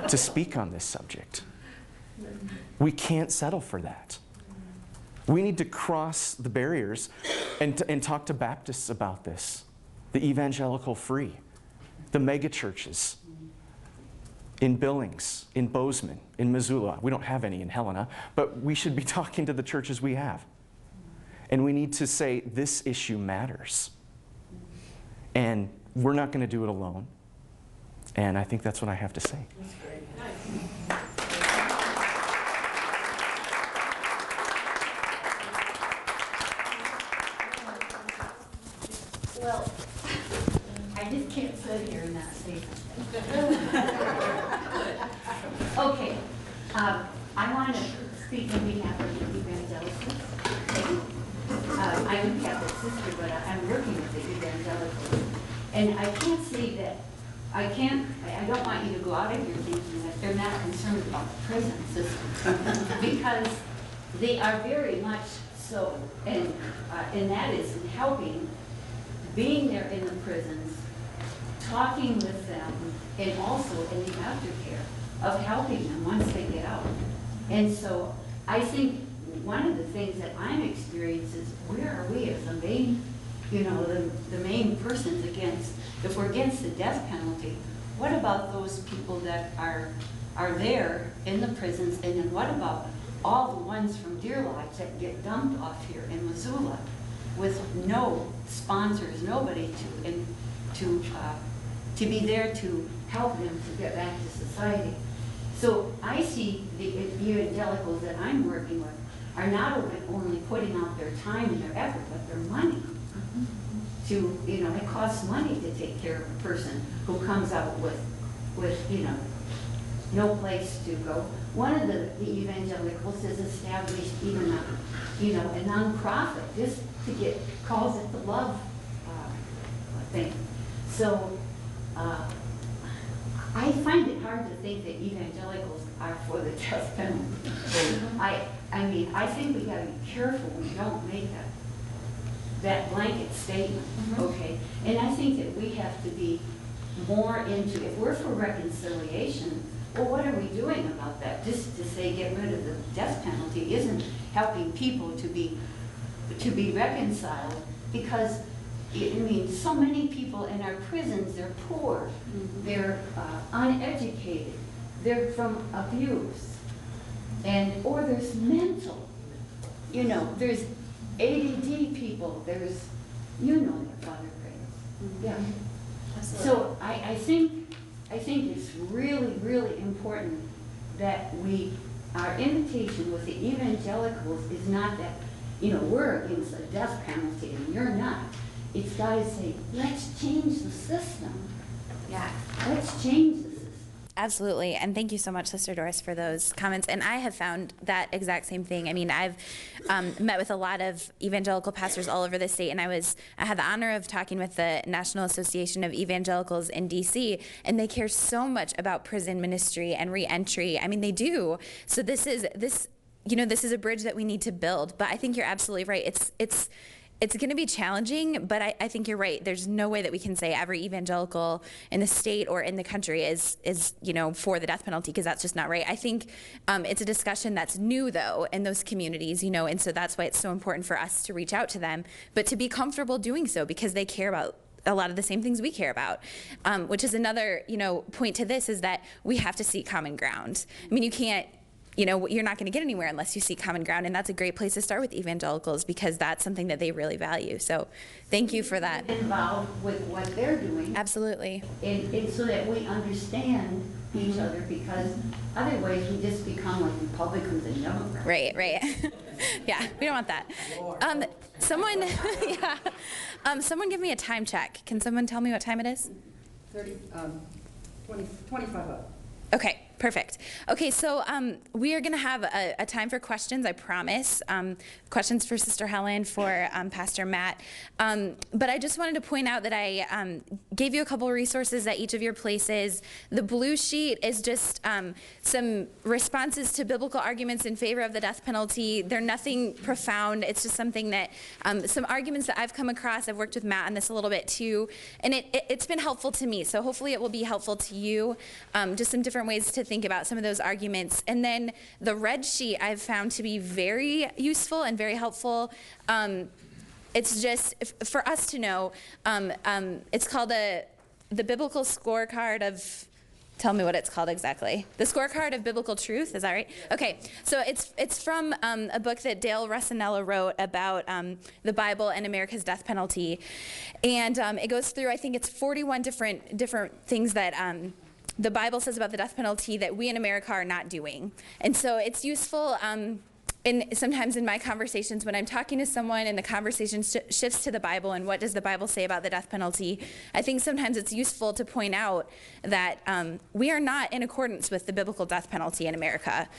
Speaker 9: to speak on this subject. We can't settle for that. We need to cross the barriers and talk to Baptists about this, the evangelical free, the mega churches in Billings, in Bozeman, in Missoula. We don't have any in Helena, but we should be talking to the churches we have. And we need to say, this issue matters. And we're not going to do it alone. And I think that's what I have to say.
Speaker 8: That's great.
Speaker 10: Well, I just can't sit here and not say something. Okay, I want to speak on behalf of the evangelicals. I'm a Catholic sister, but I'm working with the evangelicals. And I can't say that, I don't want you to go out of here thinking that they're not concerned about the prison system. Because they are very much so, and that is in helping, being there in the prisons, talking with them, and also in the aftercare of helping them once they get out. And so I think one of the things that I'm experiencing is, where are we as the main, the main persons against, if we're against the death penalty, what about those people that are there in the prisons, and then what about all the ones from Deer Lodge that get dumped off here in Missoula with no sponsors, nobody to be there to help them to get back to society. So I see the evangelicals that I'm working with are not only putting out their time and their effort, but their money. To, it costs money to take care of a person who comes out with no place to go. One of the evangelicals has established even a nonprofit just to calls it the love thing. So I find it hard to think that evangelicals are for the death penalty. I mean, I think we gotta be careful we don't make that blanket statement, okay? And I think that we have to be more into, if we're for reconciliation, well, what are we doing about that? Just to say get rid of the death penalty isn't helping people to be reconciled, because I mean, so many people in our prisons, they're poor, they're uneducated, they're from abuse, or there's mental, there's ADD people, there's, their Father Grace. Yeah. So I think it's really, really important that our invitation with the evangelicals is not that, we're against the death penalty and you're not. It's got to say, let's change the system.
Speaker 1: Yeah.
Speaker 10: Let's change the system.
Speaker 1: Absolutely, and thank you so much, Sister Doris, for those comments. And I have found that exact same thing. I mean, I've met with a lot of evangelical pastors all over the state, and I had the honor of talking with the National Association of Evangelicals in D.C., and they care so much about prison ministry and reentry. I mean, they do. So this is a bridge that we need to build. But I think you're absolutely right. It's going to be challenging, but I think you're right. There's no way that we can say every evangelical in the state or in the country is for the death penalty, because that's just not right. I think it's a discussion that's new, though, in those communities, and so that's why it's so important for us to reach out to them, but to be comfortable doing so, because they care about a lot of the same things we care about, which is another, point to this, is that we have to seek common ground. I mean, you can't you know, you're not going to get anywhere unless you seek common ground. And that's a great place to start with evangelicals, because that's something that they really value. So thank you for that.
Speaker 10: Involved with what they're doing.
Speaker 1: Absolutely.
Speaker 10: And so that we understand each other, because otherwise we just become like Republicans and Democrats.
Speaker 1: Right, right. Yeah, we don't want that. Someone, yeah. Someone give me a time check. Can someone tell me what time it is?
Speaker 4: 25 up.
Speaker 1: Okay, perfect. Okay, so we are going to have a time for questions, I promise. Questions for Sister Helen, for Pastor Matt. But I just wanted to point out that I gave you a couple of resources at each of your places. The blue sheet is just some responses to biblical arguments in favor of the death penalty. They're nothing profound. It's just something that, some arguments that I've come across. I've worked with Matt on this a little bit too, and it's been helpful to me. So hopefully it will be helpful to you. Just some different ways to think about some of those arguments. And then the red sheet I've found to be very useful and very helpful. It's just for us to know. It's called the biblical scorecard of. Tell me what it's called exactly. The scorecard of biblical truth. Is that right? Okay. So it's from a book that Dale Russinella wrote about the Bible and America's death penalty, and it goes through, I think it's 41 different things that. The Bible says about the death penalty that we in America are not doing. And so it's useful sometimes in my conversations when I'm talking to someone and the conversation shifts to the Bible and what does the Bible say about the death penalty. I think sometimes it's useful to point out that we are not in accordance with the biblical death penalty in America.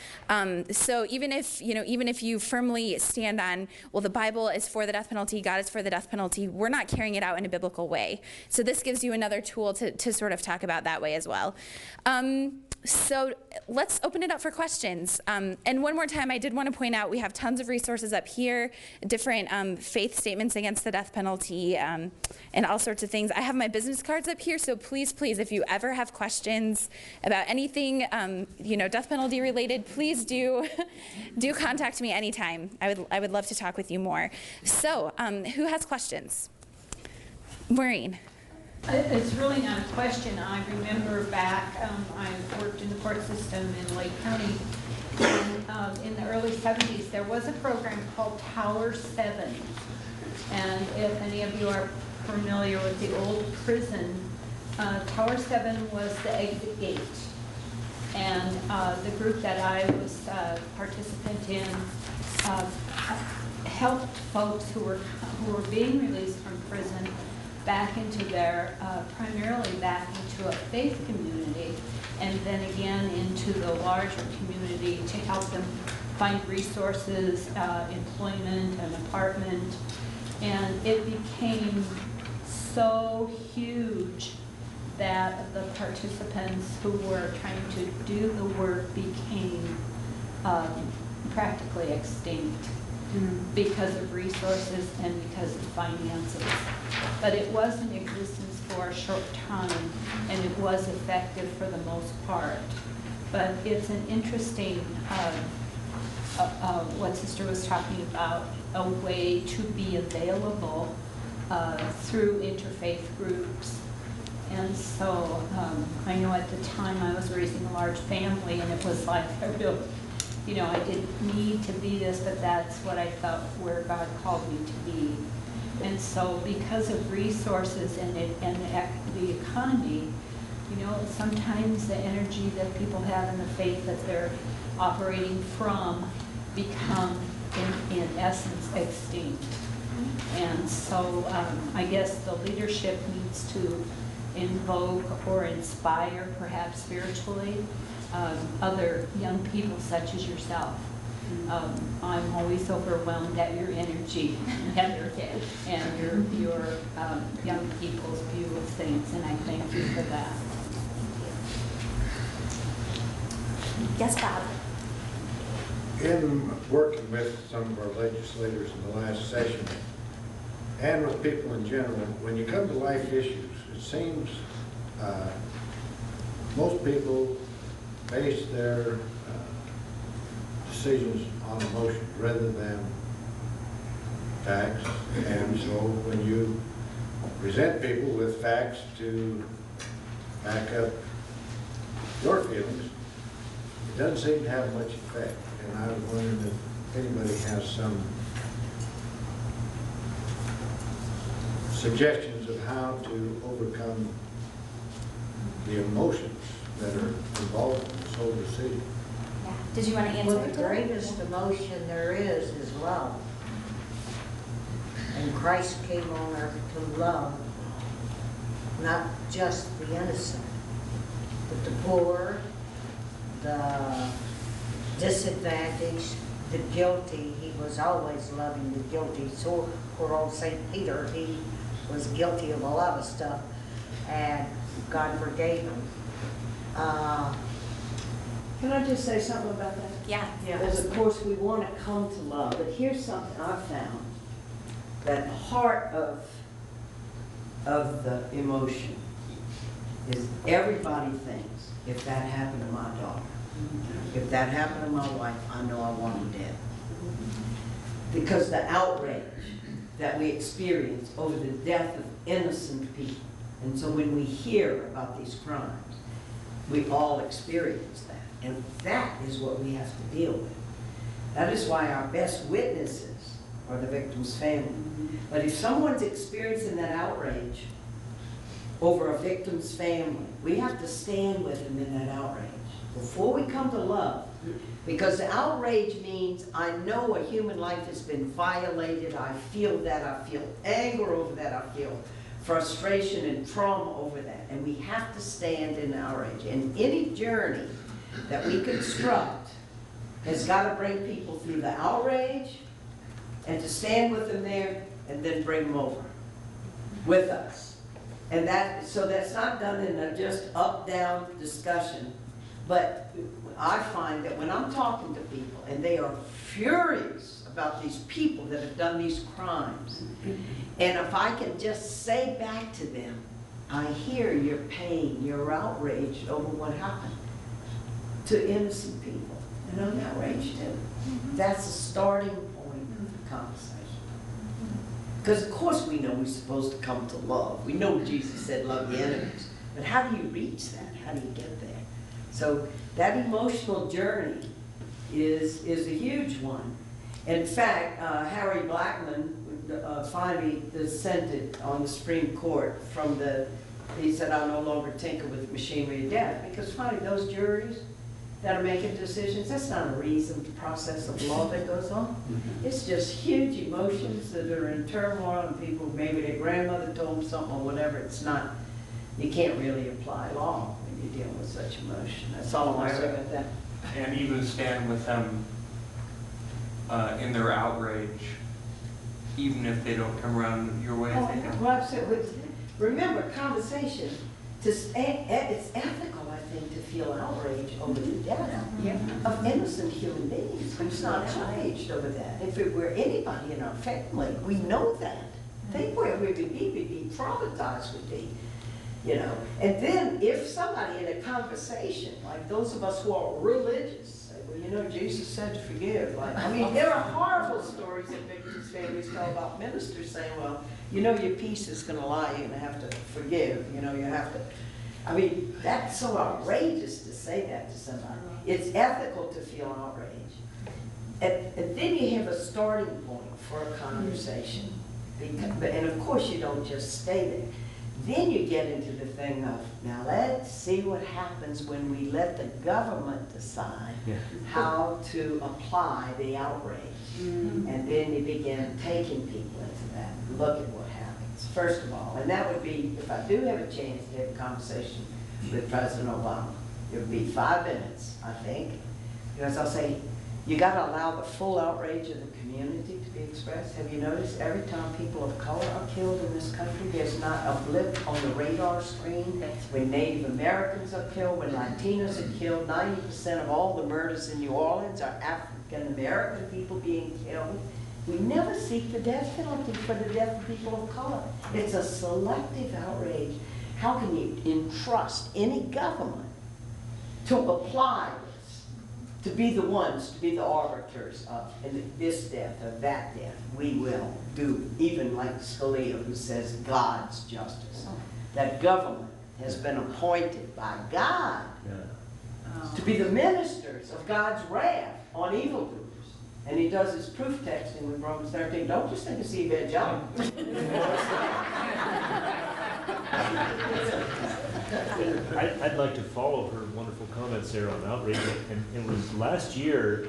Speaker 1: So even if you firmly stand on, well, the Bible is for the death penalty, God is for the death penalty, we're not carrying it out in a biblical way. So this gives you another tool to sort of talk about that way as well. So let's open it up for questions. And one more time, I did want to point out we have tons of resources up here, different faith statements against the death penalty, and all sorts of things. I have my business cards up here, so please, if you ever have questions about anything, death penalty related, please do contact me anytime. I would love to talk with you more. So, who has questions? Maureen.
Speaker 22: It's really not a question. I remember back, I worked in the court system in Lake County, and in the early 70s, there was a program called Tower 7. And if any of you are familiar with the old prison, Tower 7 was the exit gate. And the group that I was a participant in helped folks who were being released from prison back into their, primarily back into a faith community, and then again into the larger community to help them find resources, employment, an apartment. And it became so huge that the participants who were trying to do the work became practically extinct. Because of resources and because of finances. But it was in existence for a short time, and it was effective for the most part. But it's an interesting, what Sister was talking about, a way to be available through interfaith groups. And so I know at the time I was raising a large family, and it was like a real, I didn't need to be this, but that's what I felt where God called me to be. And so because of resources and the economy, sometimes the energy that people have in the faith that they're operating from become, in essence, extinct. And so I guess the leadership needs to invoke or inspire, perhaps spiritually, other young people such as yourself. I'm always overwhelmed at your energy, Heather, and your young people's view of things, and I thank you for that.
Speaker 1: Yes, Bob.
Speaker 2: In working with some of our legislators in the last session, and with people in general, when you come to life issues, it seems most people base their decisions on emotion rather than facts. And so when you present people with facts to back up your feelings, it doesn't seem to have much effect. And I was wondering if anybody has some suggestions of how to overcome the emotions that are involved in this whole decision.
Speaker 1: Yeah. Did you want to answer?
Speaker 5: Well, the greatest emotion there is love. And Christ came on earth to love not just the innocent, but the poor, the disadvantaged, the guilty. He was always loving the guilty. So poor old St. Peter, he was guilty of a lot of stuff, and God forgave him.
Speaker 8: Can I just say something about that?
Speaker 1: Yeah.
Speaker 8: Because of course we want to come to love, but here's something I've found. That the heart of the emotion is everybody thinks, if that happened to my daughter, if that happened to my wife, I know I want them dead. Because the outrage that we experience over the death of innocent people. And so when we hear about these crimes, we all experience that. And that is what we have to deal with. That is why our best witnesses are the victim's family. But if someone's experiencing that outrage over a victim's family, we have to stand with them in that outrage before we come to love. Because the outrage means I know a human life has been violated. I feel that. I feel anger over that. I feel frustration and trauma over that. And we have to stand in outrage. And any journey that we construct has got to bring people through the outrage and to stand with them there and then bring them over with us. And so that's not done in a just up-down discussion. But I find that when I'm talking to people and they are furious about these people that have done these crimes, and if I can just say back to them, I hear your pain, your outrage over what happened to innocent people, and I'm outraged too. That's a starting point of the conversation. Because of course we know we're supposed to come to love. We know Jesus said love the enemies. But how do you reach that? How do you get there? So that emotional journey is a huge one. In fact, Harry Blackman finally dissented on the Supreme Court from he said, I no longer tinker with machinery of death, because finally those juries that are making decisions, that's not a reasoned process of law that goes on. It's just huge emotions that are in turmoil, and people, maybe their grandmother told them something or whatever. It's not, you can't really apply law when you're dealing with such emotion. That's all I want to say about that.
Speaker 12: And even stand with them in their outrage, even if they don't come around your way.
Speaker 8: Well, absolutely. Remember, conversation, it's ethical, I think, to feel outrage over the death of innocent human beings. Who's not outraged over that? If it were anybody in our family, we know that. Think where we would be traumatized would be. You know, and then if somebody in a conversation, like those of us who are religious, say, well, you know, Jesus said to forgive. Like, I mean, there are horrible stories that victims' families tell about ministers saying, well, you know, your peace is going to lie. You're going to have to forgive. You know, you have to. I mean, that's so outrageous to say that to somebody. It's ethical to feel outrage. And then you have a starting point for a conversation. And of course, you don't just stay there. Then you get into the thing of, now let's see what happens when we let the government decide how to apply the outrage. And then you begin taking people into that. Look at what happens, first of all. And that would be, if I do have a chance to have a conversation with President Obama, it would be 5 minutes, I think. Because I'll say, you got to allow the full outrage of the community to be expressed. Have you noticed every time people of color are killed in this country, there's not a blip on the radar screen? When Native Americans are killed, when Latinos are killed, 90% of all the murders in New Orleans are African American people being killed. We never seek the death penalty for the death of people of color. It's a selective outrage. How can you entrust any government to apply to be the ones, to be the arbiters of this death or that death? We will do, even like Scalia, who says God's justice. That government has been appointed by God to be the ministers figures of God's wrath on evildoers. And he does his proof texting with Romans 13. Don't just think it's evangelical.
Speaker 13: I'd like to follow her wonderful comments there on outrage. And it was last year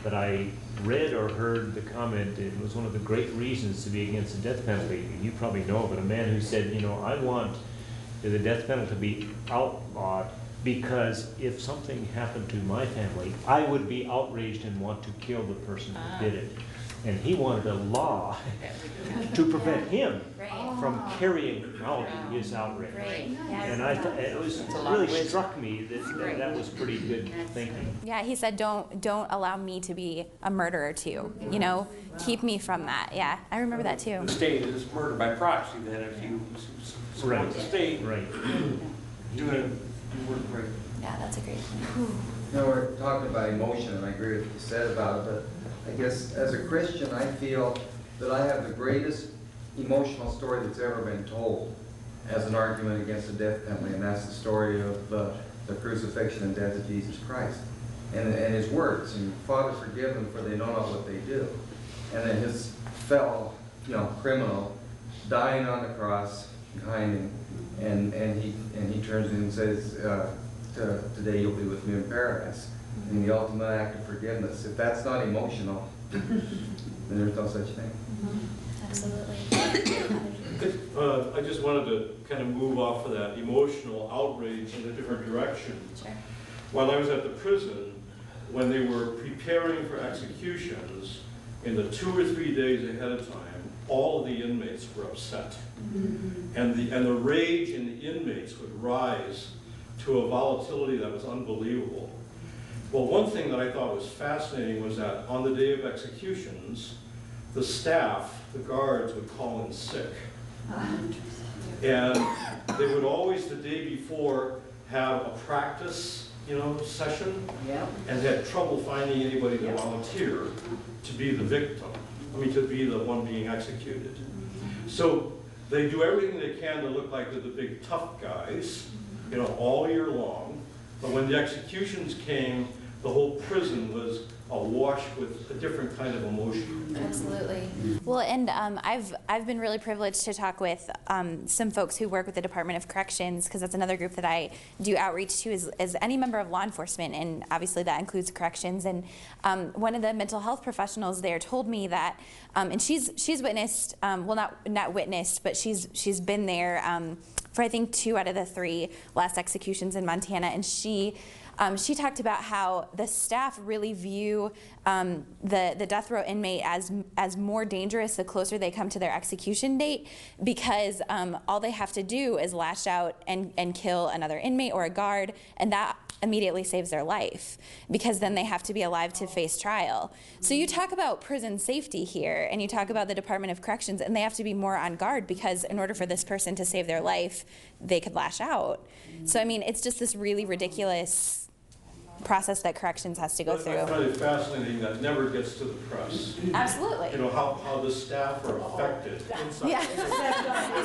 Speaker 13: that I read or heard the comment. It was one of the great reasons to be against the death penalty. You probably know of it. A man who said, you know, I want the death penalty to be outlawed because if something happened to my family, I would be outraged and want to kill the person who did it. And he wanted a law to prevent him from carrying out his outrage. And I thought it really struck me that that was pretty good thinking.
Speaker 1: Yeah, he said, don't allow me to be a murderer too. You know, keep me from that. Yeah, I remember that too.
Speaker 12: The state is murder by proxy. Then if you support the state, do work right.
Speaker 1: Yeah, that's a great point.
Speaker 14: You know, we're talking about emotion, and I agree with what you said about it, but I guess as a Christian, I feel that I have the greatest emotional story that's ever been told as an argument against the death penalty, and that's the story of the crucifixion and death of Jesus Christ. And his words, and Father, forgive them, for they know not what they do. And then his fellow, criminal, dying on the cross behind him, and he turns in and says, today you'll be with me in paradise. And the ultimate act of forgiveness. If that's not emotional, then there's no such thing.
Speaker 1: Absolutely.
Speaker 21: I just wanted to kind of move off of that emotional outrage in a different direction.
Speaker 1: Sure.
Speaker 21: While I was at the prison, when they were preparing for executions, in the 2 or 3 days ahead of time, all of the inmates were upset. And the rage in the inmates would rise to a volatility that was unbelievable. Well, one thing that I thought was fascinating was that on the day of executions, the staff, the guards, would call in sick. And they would always, the day before, have a practice, session, and had trouble finding anybody to volunteer to be the victim. To be the one being executed. So they do everything they can to look like they're the big tough guys, all year long. But when the executions came, the whole prison was awash with a different kind of emotion.
Speaker 1: Absolutely. Well, and I've been really privileged to talk with some folks who work with the Department of Corrections, because that's another group that I do outreach to as any member of law enforcement, and obviously that includes corrections. And one of the mental health professionals there told me that, and she's witnessed, well, not witnessed, but she's been there for I think 2 out of the 3 last executions in Montana, and she talked about how the staff really view the death row inmate as more dangerous the closer they come to their execution date, because all they have to do is lash out and kill another inmate or a guard, and that immediately saves their life, because then they have to be alive to face trial. So you talk about prison safety here, and you talk about the Department of Corrections, and they have to be more on guard, because in order for this person to save their life, they could lash out. So I mean, it's just this really ridiculous process that corrections has to go through.
Speaker 21: I find it fascinating that never gets to the press.
Speaker 1: Absolutely.
Speaker 21: How the staff are affected.
Speaker 1: Yeah.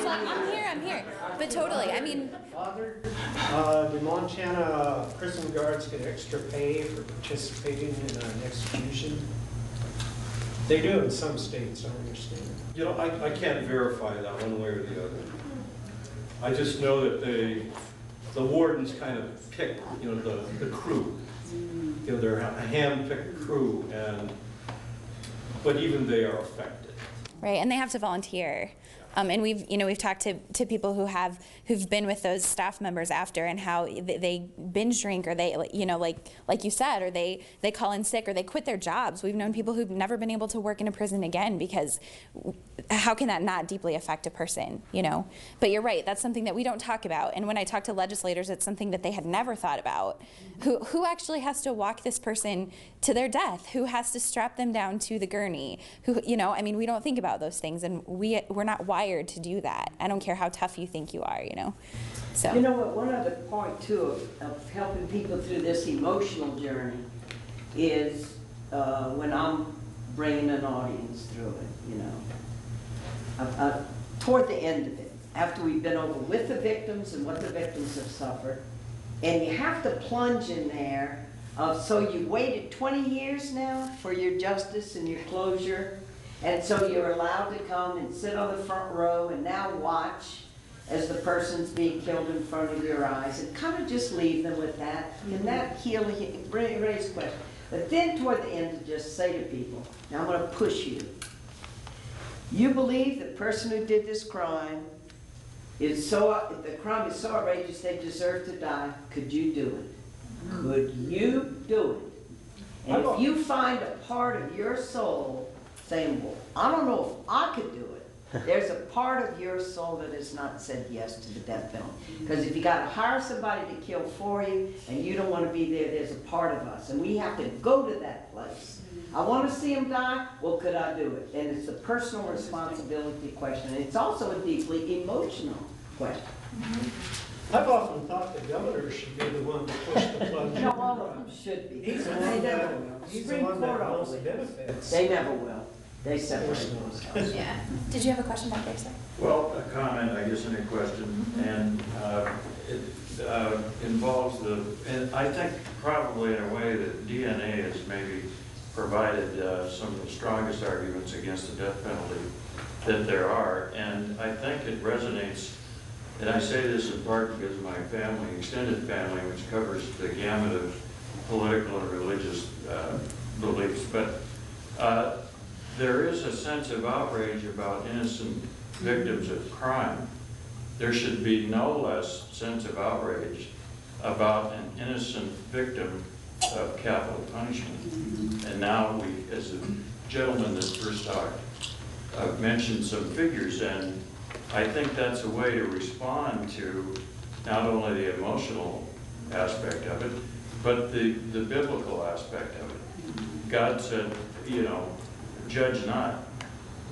Speaker 1: I'm here. But totally, I mean.
Speaker 19: Do Montana prison guards get extra pay for participating in an execution? They do in some states, I understand.
Speaker 21: I can't verify that one way or the other. I just know that the wardens kind of pick, the crew. They're a hand-picked crew, but even they are affected.
Speaker 1: Right, and they have to volunteer. And we've talked to people who've been with those staff members after, and how they binge drink, or they like you said, or they call in sick, or they quit their jobs. We've known people who've never been able to work in a prison again, because how can that not deeply affect a person, But you're right, that's something that we don't talk about. And when I talk to legislators, it's something that they had never thought about. Who actually has to walk this person to their death? Who has to strap them down to the gurney? We don't think about those things, and we're not wired to do that. I don't care how tough you think you are, So.
Speaker 8: One other point too of helping people through this emotional journey is when I'm bringing an audience through it, toward the end of it, after we've been over with the victims and what the victims have suffered, and you have to plunge in there So you waited 20 years now for your justice and your closure, and so you're allowed to come and sit on the front row and now watch as the person's being killed in front of your eyes, and kind of just leave them with that. Can that heal, raise question? But then toward the end, to just say to people, now I'm going to push you. You believe the person who did this crime is the crime is so outrageous they deserve to die. Could you do it? Could you do it? And if you find a part of your soul saying, well, I don't know if I could do it, there's a part of your soul that has not said yes to the death penalty. Because if you got to hire somebody to kill for you and you don't want to be there, there's a part of us. And we have to go to that place. I want to see him die. Well, could I do it? And it's a personal responsibility question. And it's also a deeply emotional question.
Speaker 19: I've often thought the governor should be the one to push the plug.
Speaker 8: No, all of them should be.
Speaker 19: He's the one that knows the benefits.
Speaker 8: They never will. They separate themselves.
Speaker 1: Yeah. Did you have a question back there, sir?
Speaker 15: Well, a comment, I guess, and a question, and it involves and I think probably in a way that DNA has maybe provided some of the strongest arguments against the death penalty that there are, and I think it resonates, and I say this in part because of my family, extended family, which covers the gamut of political and religious beliefs, but there is a sense of outrage about innocent victims of crime. There should be no less sense of outrage about an innocent victim of capital punishment. And now we, as the gentleman that first talked, mentioned some figures, and I think that's a way to respond to not only the emotional aspect of it, but the biblical aspect of it. God said, you know, judge not,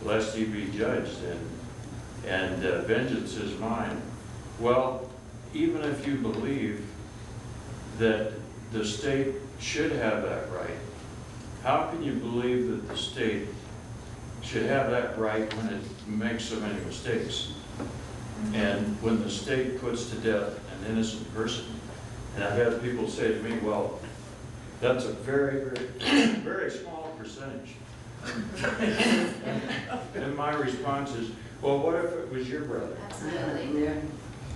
Speaker 15: lest ye be judged, and vengeance is mine. Well, even if you believe that the state should have that right, how can you believe that the state should have that right when it makes so many mistakes? And when the state puts to death an innocent person, and I've had people say to me, well, that's a very, very, very small percentage. And my response is, well, what if it was your brother?
Speaker 1: Absolutely.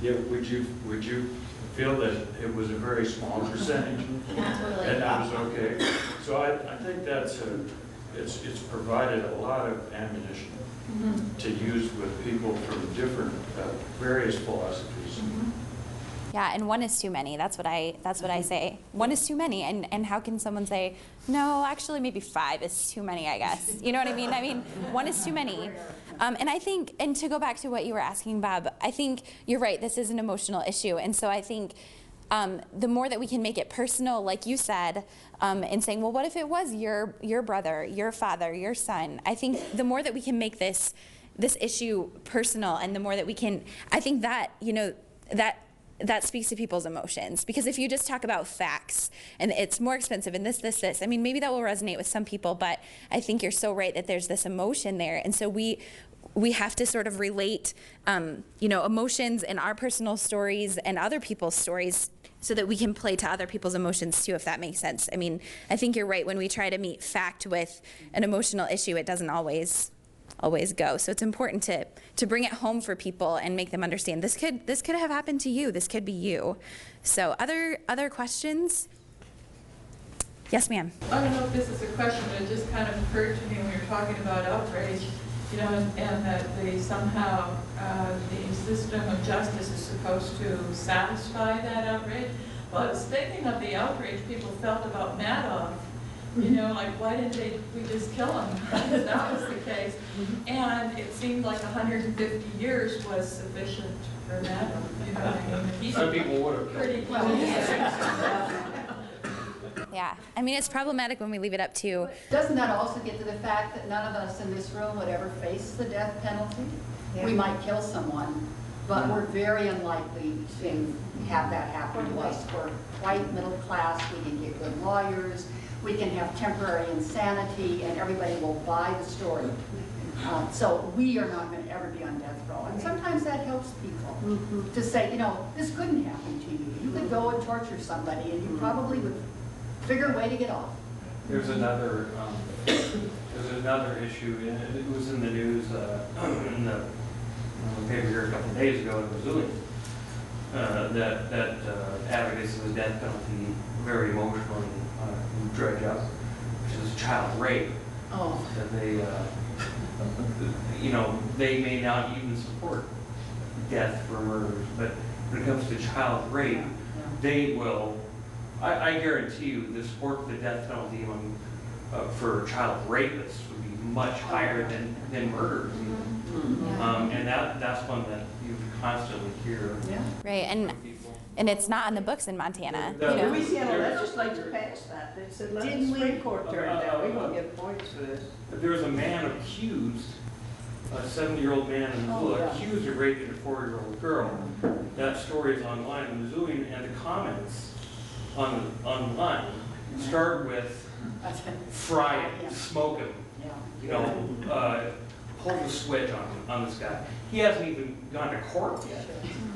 Speaker 15: Yeah, would you feel that it was a very small percentage?
Speaker 1: Totally.
Speaker 15: And that was okay. So I think that's it's provided a lot of ammunition to use with people from different various philosophies.
Speaker 1: Yeah, and one is too many. That's what I say. One is too many, and how can someone say, no, actually maybe 5 is too many, I guess. You know what I mean? I mean, 1 is too many. And I think, and to go back to what you were asking, Bob, I think you're right, this is an emotional issue. And so I think the more that we can make it personal, like you said, and saying, well, what if it was your brother, your father, your son? I think the more that we can make this issue personal, and the more that we can, I think that, you know, that speaks to people's emotions. Because if you just talk about facts and it's more expensive and this, I mean, maybe that will resonate with some people, but I think you're so right that there's this emotion there. And so we have to sort of relate, you know, emotions and our personal stories and other people's stories so that we can play to other people's emotions too, if that makes sense. I mean, I think you're right. When we try to meet fact with an emotional issue, it doesn't always go. So it's important to bring it home for people and make them understand this could have happened to you. This could be you. So other questions? Yes, ma'am.
Speaker 6: I don't know if this is a question, but it just kind of occurred to me when we were talking about outrage, you know, and that somehow the system of justice is supposed to satisfy that outrage. Well, I was thinking of the outrage people felt about Madoff. You know, like, why didn't we just kill him? If that was the case. And it seemed like 150 years was sufficient for Madoff. You know what I mean?
Speaker 21: Some people would have killed him.
Speaker 6: Well,
Speaker 1: Yeah, I mean, it's problematic when we leave it up to.
Speaker 22: Doesn't that also get to the fact that none of us in this room would ever face the death penalty?
Speaker 10: Yeah.
Speaker 22: We might kill someone, but we're very unlikely to have that happen to us. We're white, middle class, we can get good lawyers, we can have temporary insanity, and everybody will buy the story. So we are not going to ever be on death row. And sometimes that helps people to say, you know, this couldn't happen to you. You could go and torture somebody, and you probably would figure a way to get off.
Speaker 12: There's another issue, and it was in the news in the paper here a couple of days ago in Missoula, that advocates of the death penalty very emotionally dredge up, which is child rape.
Speaker 22: Oh.
Speaker 12: That they, they may not even support death for murders, but when it comes to child rape, they will. I guarantee you, the support for the death penalty among for child rapists would be much higher than murderers. And that's one that you constantly hear.
Speaker 1: Right, and it's not on the books in Montana.
Speaker 8: The Louisiana legislature passed that. They said, let the Supreme Court turn it down. We're going to get points for this.
Speaker 12: There was a man accused, a 70-year-old man in Missoula, accused of raping a 4-year-old girl. That story is online in Missoula, and the comments online start with fry it, smoke him, pull the switch on this guy. He hasn't even gone to court yet.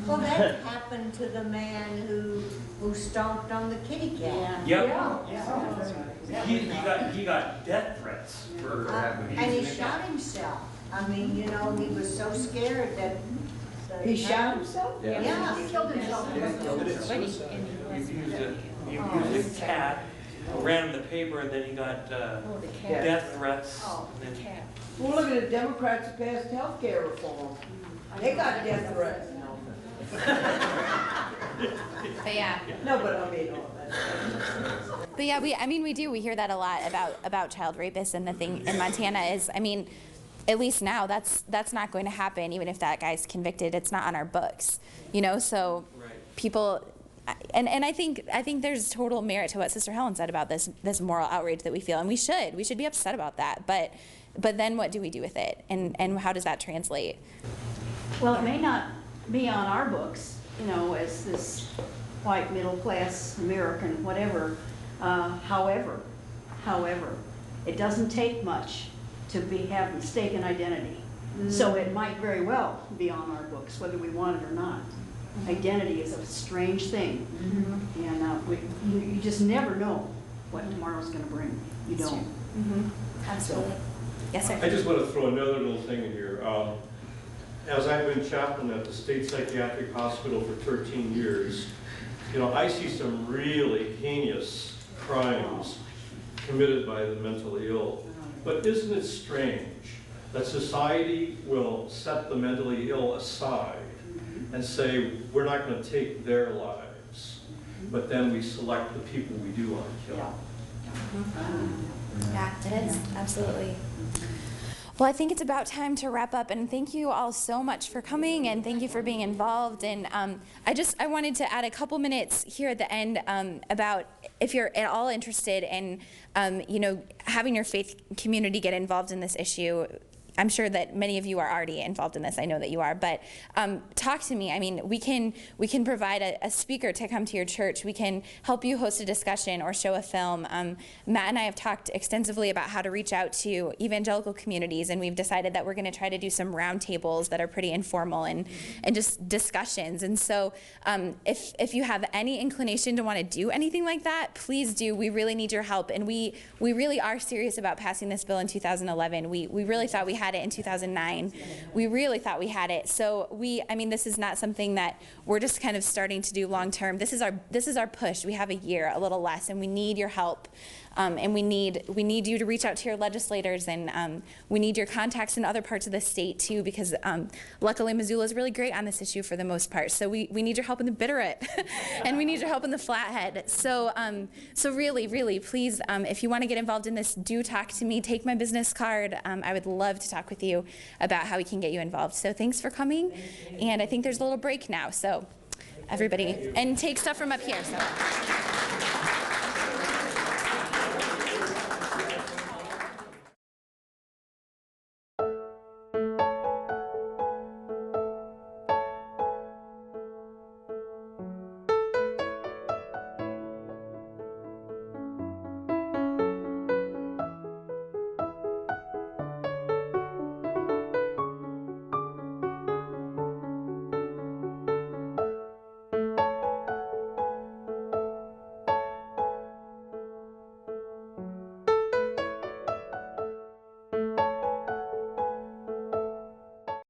Speaker 5: Well, that happened to the man who stomped on the kitty cat.
Speaker 12: Yep. He got death threats for
Speaker 5: and he shot himself. I mean, he was so scared that
Speaker 8: he shot himself?
Speaker 5: Yeah.
Speaker 22: He killed himself.
Speaker 12: He used a cat, ran in the paper, and then he got death threats. And then,
Speaker 8: well, look at the Democrats who passed health care reform. They got death threats.
Speaker 1: But yeah.
Speaker 8: No, but I mean, all that.
Speaker 1: But yeah, we do. We hear that a lot about child rapists, and the thing in Montana is, at least now that's not going to happen. Even if that guy's convicted, it's not on our books. So people. And I think there's total merit to what Sister Helen said about this moral outrage that we feel, and we should be upset about that. But then what do we do with it, and how does that translate?
Speaker 22: Well, it may not be on our books, as this white middle class American whatever. However, it doesn't take much to have mistaken identity. So it might very well be on our books, whether we want it or not. Identity is a strange thing, and you just never know what tomorrow's going to bring. You don't.
Speaker 1: Absolutely. Yes, sir.
Speaker 21: I just want to throw another little thing in here. As I've been chaplain at the State Psychiatric Hospital for 13 years, I see some really heinous crimes committed by the mentally ill. But isn't it strange that society will set the mentally ill aside and say, we're not going to take their lives, but then we select the people we do want to kill?
Speaker 1: Yeah, it is, absolutely. Well, I think it's about time to wrap up, and thank you all so much for coming, and thank you for being involved. And I wanted to add a couple minutes here at the end about if you're at all interested in, having your faith community get involved in this issue. I'm sure that many of you are already involved in this. I know that you are, but talk to me. We can provide a speaker to come to your church. We can help you host a discussion or show a film. Matt and I have talked extensively about how to reach out to evangelical communities, and we've decided that we're going to try to do some roundtables that are pretty informal and just discussions. And so if you have any inclination to want to do anything like that, please do. We really need your help, and we really are serious about passing this bill in 2011. We really thought we had it in 2009. We really thought we had it. So this is not something that we're just kind of starting to do long term. This is our push. We have a year, a little less, and we need your help. And we need you to reach out to your legislators, and we need your contacts in other parts of the state too, because luckily Missoula is really great on this issue for the most part. So we need your help in the Bitterroot, and we need your help in the Flathead. So really, please, if you want to get involved in this, do talk to me. Take my business card. I would love to talk with you about how we can get you involved. So thanks for coming, and I think there's a little break now. So everybody, and take stuff from up here. So.